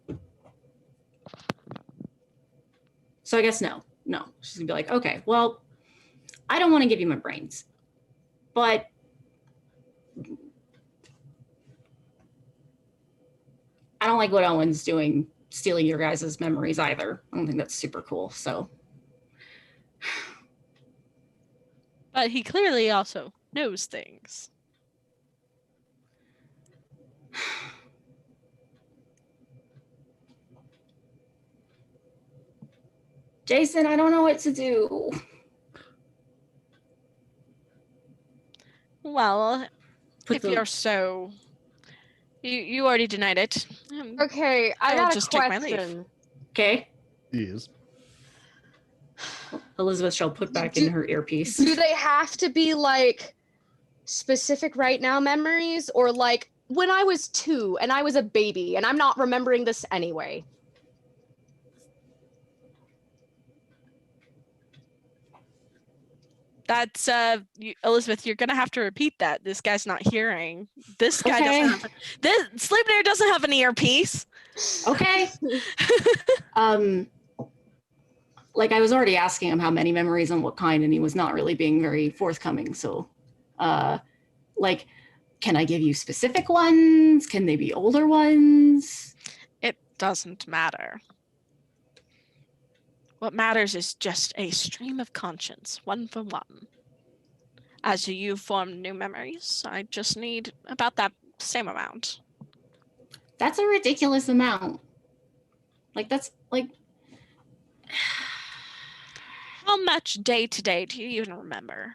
So I guess no. She's gonna be like, okay, well, I don't want to give you my brains, but I don't like what Owen's doing, stealing your guys' memories either. I don't think that's super cool. So But he clearly also knows things. Jason, I don't know what to do. Well, Put if the you're so you already denied it. Okay, I I will got a just take my leave. question. okay. Yes. Elizabeth shall put back in her earpiece. Do they have to be like specific right now memories, or like when I was 2 and I was a baby and I'm not remembering this anyway? That's Elizabeth, you're gonna have to repeat that. This guy's not hearing. This guy Okay. doesn't have this Sleipnir doesn't have an earpiece. Okay. Like I was already asking him how many memories and what kind, and he was not really being very forthcoming. So, like, can I give you specific ones? Can they be older ones? It doesn't matter. What matters is just a stream of conscience, one for one. As you form new memories, I just need about that same amount. That's a ridiculous amount. Like that's like How much day to day do you even remember?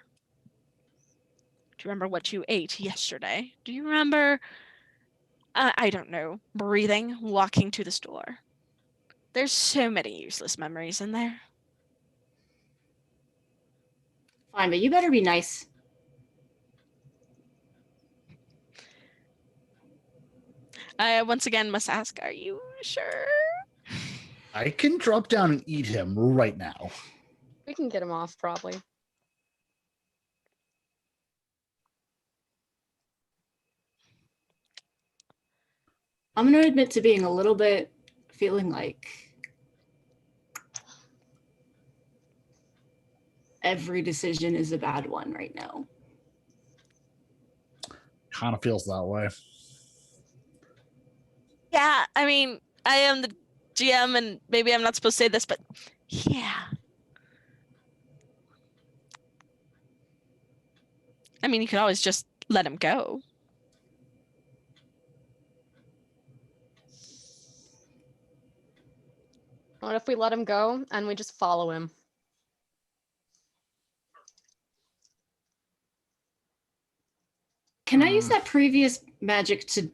Do you remember what you ate yesterday? Do you remember, I don't know, breathing, walking to the store? There's so many useless memories in there. fine, but you better be nice. I once again must ask, are you sure? I can drop down and eat him right now. We can get him off probably. I'm gonna admit to being a little bit feeling like every decision is a bad one right now. Kind of feels that way. Yeah, I mean, I am the GM and maybe I'm not supposed to say this, but yeah. I mean, you could always just let him go. What if we let him go and we just follow him? Can I use that previous magic to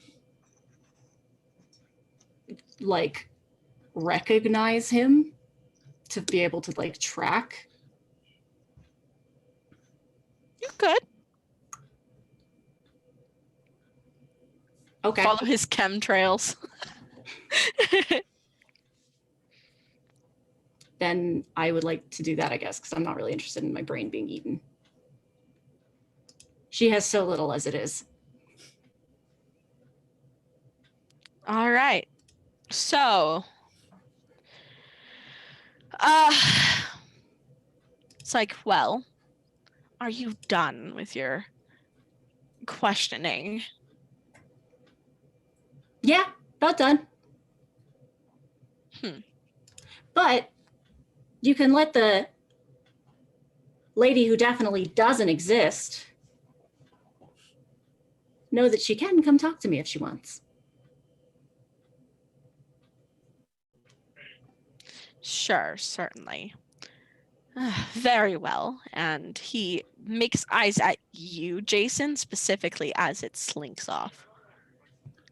like recognize him to be able to like track? You could Okay. follow his chemtrails. Then I would like to do that, I guess, because I'm not really interested in my brain being eaten. She has so little as it is. All right. So, uh, it's like, well, are you done with your questioning? Yeah, about done. Hmm. But you can let the lady who definitely doesn't exist know that she can come talk to me if she wants. Sure, certainly. Very well. And he makes eyes at you, Jason, specifically as it slinks off.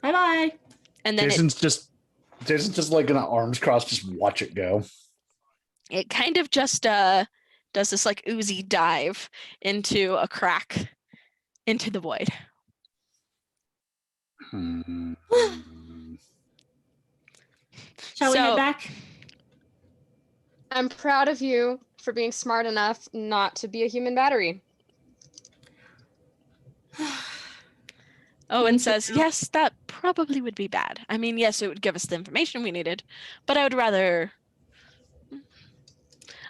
Bye bye. And then Jason's just like gonna arms crossed, just watch it go. it kind of just does this like oozy dive into a crack into the void. Shall we head back? I'm proud of you for being smart enough not to be a human battery. Owen says, yes, that probably would be bad. I mean, yes, it would give us the information we needed, but I would rather.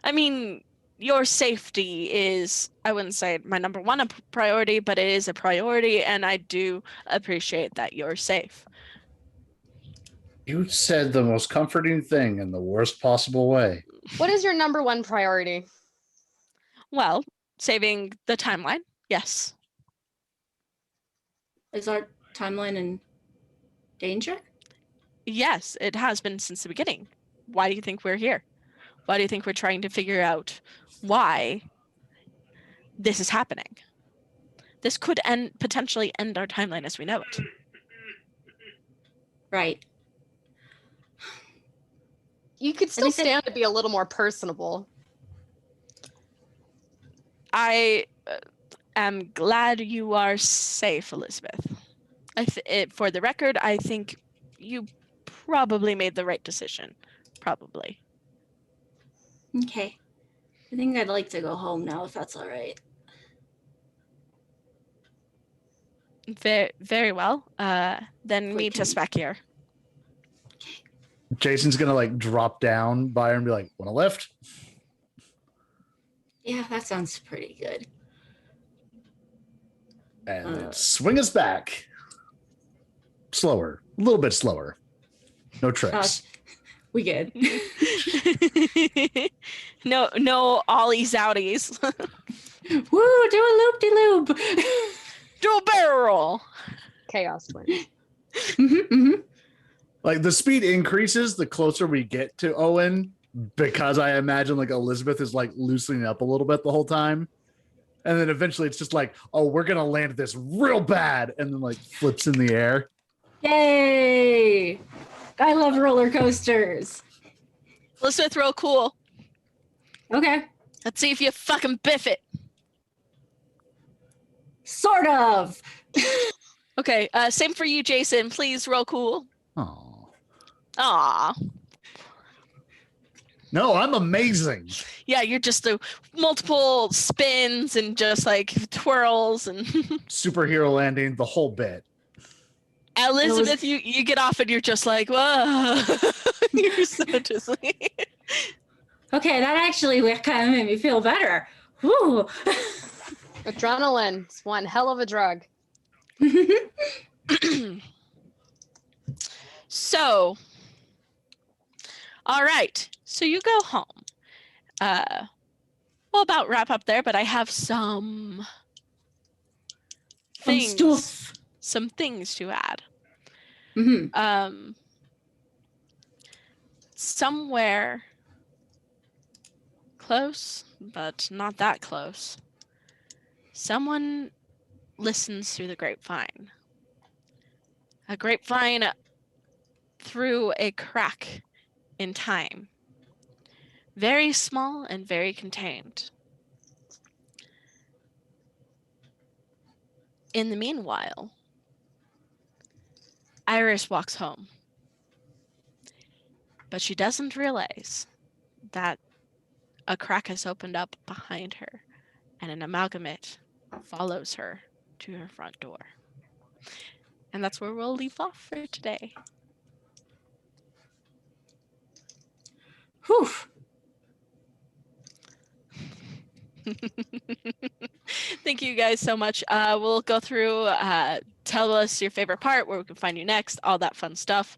I mean, your safety is, I wouldn't say my number one priority, but it is a priority, and I do appreciate that you're safe. You said the most comforting thing in the worst possible way. What is your number one priority? Well, saving the timeline, yes. Is our timeline in danger? Yes, it has been since the beginning. Why do you think we're here? Why do you think we're trying to figure out why this is happening? This could potentially end our timeline as we know it. Right. You could still stand to be a little more personable. I am glad you are safe, Elizabeth. For the record, I think you probably made the right decision. Probably. Okay. I think I'd like to go home now, if that's all right. Very, very well. Then meet us back here. Jason's gonna like drop down by her and be like, "Want a lift?" Yeah, that sounds pretty good. And swing us back. Slower, a little bit slower. No tricks. We good. No ollies outies. Woo, do a loop-de-loop. Do a barrel roll. Chaos twins. Like the speed increases the closer we get to Owen, because I imagine like Elizabeth is like loosening up a little bit the whole time. And then eventually it's just like, oh, we're gonna land this real bad, and then like flips in the air. Yay! I love roller coasters. Elizabeth, roll cool. Okay. Let's see if you fucking biff it. Sort of. Okay, same for you, Jason. Please roll cool. Oh. Aw. No, I'm amazing. Yeah, you're just the multiple spins and just like twirls and Superhero landing, the whole bit. Elizabeth, you get off and you're just like, whoa. You're so dizzy. Okay, that actually kind of made me feel better. Woo. Adrenaline is one hell of a drug. So, all right. So you go home. We'll about wrap up there, but I have some things, some things to add. Somewhere close, but not that close, someone listens through the grapevine. A grapevine through a crack in time. Very small and very contained. In the meanwhile, Iris walks home. But she doesn't realize that a crack has opened up behind her and an amalgamate follows her to her front door. And that's where we'll leave off for today. Whew. Thank you guys so much. We'll go through, tell us your favorite part, where we can find you next, all that fun stuff.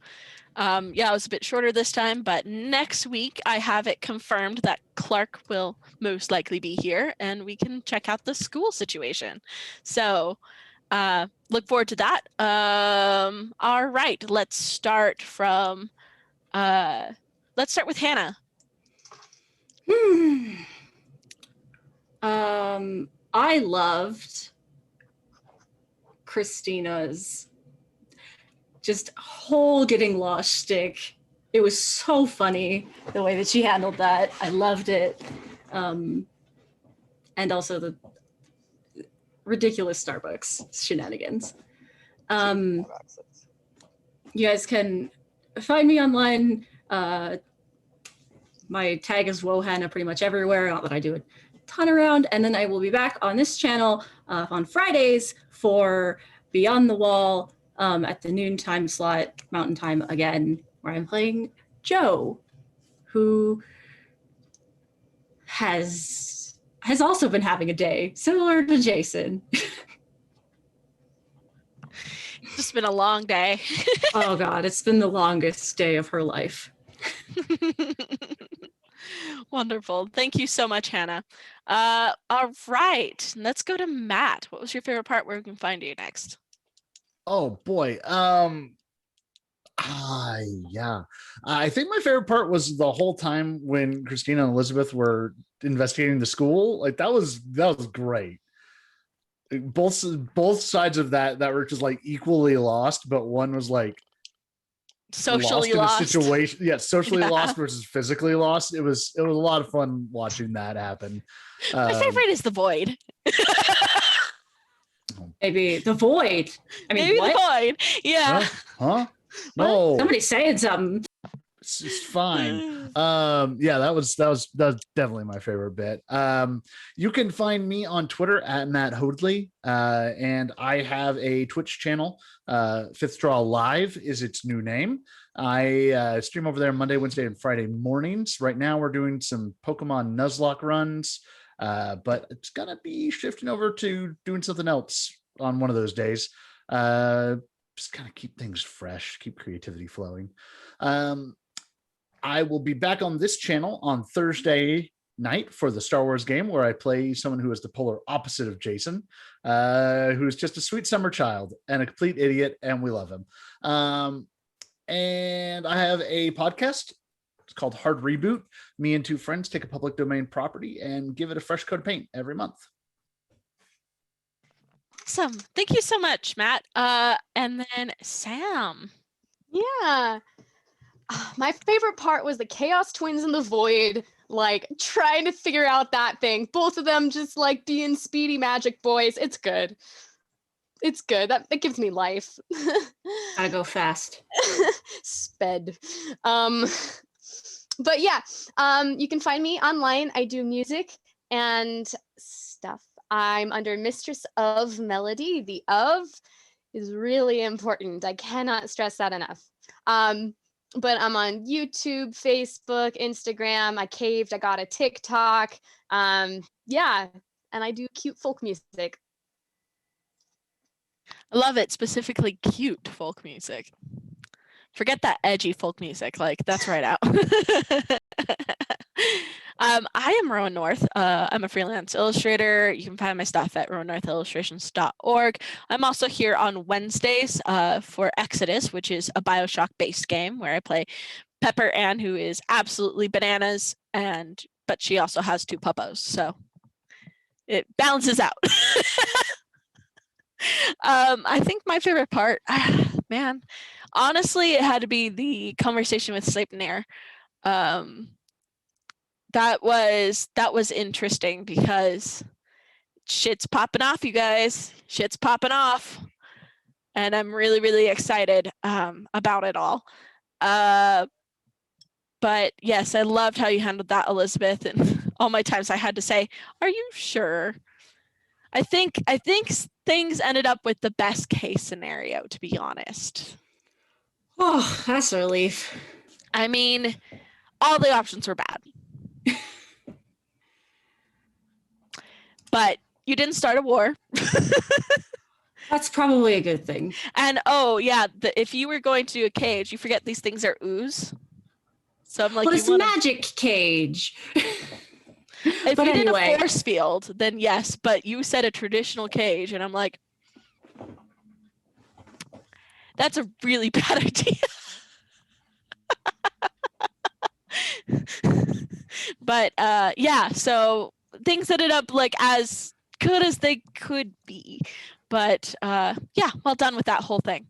Yeah, it was a bit shorter this time, but next week I have it confirmed that Clark will most likely be here and we can check out the school situation. So look forward to that. All right, let's start with Hannah. I loved Christina's just whole getting lost shtick. It was so funny the way that she handled that. I loved it. And also the ridiculous Starbucks shenanigans. You guys can find me online. My tag is Wohana pretty much everywhere. Not that I do a ton around. And then I will be back on this channel on Fridays for Beyond the Wall at the noontime slot, Mountain Time again, where I'm playing Joe, who has also been having a day similar to Jason. It's just been a long day. Oh God, it's been the longest day of her life. Wonderful. Thank you so much, Hannah. All right, let's go to Matt. What was your favorite part? Where we can find you next? Oh boy. Yeah. I think my favorite part was the whole time when Christina and Elizabeth were investigating the school. Like that was great. Both sides of that were just like equally lost, but one was like Socially lost in lost. a situation. Yeah, socially Yeah. lost versus physically lost. It was a lot of fun watching that happen. My favorite is the void. Maybe the void. I mean, Maybe what? the void. Yeah. Huh? No. Somebody's saying something. It's fine. Yeah, that was definitely my favorite bit. You can find me on Twitter at Matt Hoadley, and I have a Twitch channel. Fifth Draw Live is its new name. I stream over there Monday, Wednesday, and Friday mornings. Right now, we're doing some Pokemon Nuzlocke runs, but it's gonna be shifting over to doing something else on one of those days. Just kind of keep things fresh, keep creativity flowing. I will be back on this channel on Thursday night for the Star Wars game, where I play someone who is the polar opposite of Jason, who's just a sweet summer child and a complete idiot, and we love him. And I have a podcast. It's called Hard Reboot. Me and two friends take a public domain property and give it a fresh coat of paint every month. Awesome. Thank you so much, Matt. And then Sam. Yeah. My favorite part was the Chaos Twins in the Void, like trying to figure out that thing. Both of them just like being speedy magic boys. It's good. It's good. That gives me life. Gotta go fast. Sped. But yeah, you can find me online. I do music and stuff. I'm under Mistress of Melody. The of is really important. I cannot stress that enough. But I'm on YouTube, Facebook, Instagram. I caved. I got a TikTok. Yeah, and I do cute folk music. I love it. Specifically cute folk music. Forget that edgy folk music. Like that's right out. I am Rowan North. I'm a freelance illustrator. You can find my stuff at rowannorthillustrations.org. I'm also here on Wednesdays for Exodus, which is a BioShock-based game where I play Pepper Ann, who is absolutely bananas, but she also has two puppos, so it balances out. I think my favorite part, man, honestly, it had to be the conversation with Sleipnir. That was interesting because shit's popping off, you guys. Shit's popping off. And I'm really, really excited about it all. But yes, I loved how you handled that, Elizabeth. And all my times I had to say, are you sure? I think things ended up with the best case scenario, to be honest. Oh, that's a relief. I mean, all the options were bad. But you didn't start a war. That's probably a good thing. And oh yeah, if you were going to do a cage, you forget these things are ooze. So I'm like, Well, you it's a want to. magic cage. If But you did anyway. a force field, then yes. But you said a traditional cage, and I'm like, that's a really bad idea. But yeah, so things ended up like as good as they could be. But yeah, well done with that whole thing.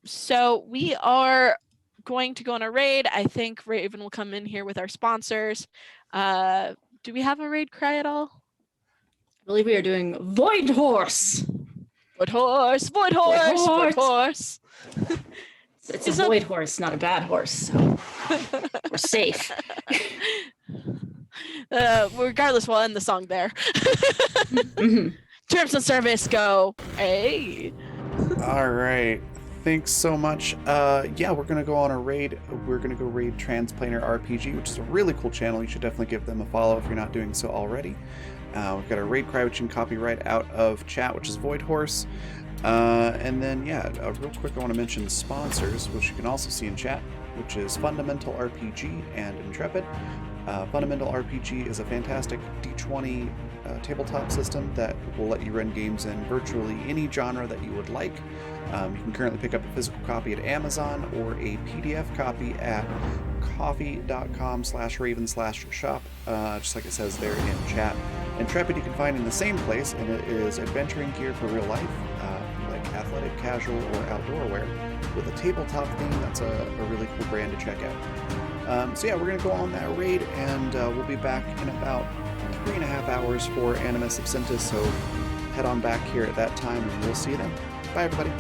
So we are going to go on a raid. I think Raven will come in here with our sponsors. Do we have a raid cry at all? I believe we are doing Void Horse. Void horse, void horse, void horse. It's a void horse, not a bad horse. So we're safe. Regardless, we'll end the song there. Mhm. Terms of service go. Hey. All right. Thanks so much. Yeah, we're gonna go on a raid. We're gonna go raid Transplanar RPG, which is a really cool channel. You should definitely give them a follow if you're not doing so already. We've got a raid cry, which you can copy right out of chat, which is Void Horse. And then, yeah, real quick, I want to mention sponsors, which you can also see in chat, which is Fundamental RPG and Intrepid. Fundamental RPG is a fantastic D20 tabletop system that will let you run games in virtually any genre that you would like. You can currently pick up a physical copy at Amazon or a PDF copy at coffee.com/raven/shop, just like it says there in chat. Intrepid you can find in the same place, and it is adventuring gear for real life, like athletic, casual, or outdoor wear, with a tabletop theme. That's a really cool brand to check out. So yeah, we're going to go on that raid, and we'll be back in about 3.5 hours for Animus Absentus, so head on back here at that time, and we'll see you then. Bye, everybody.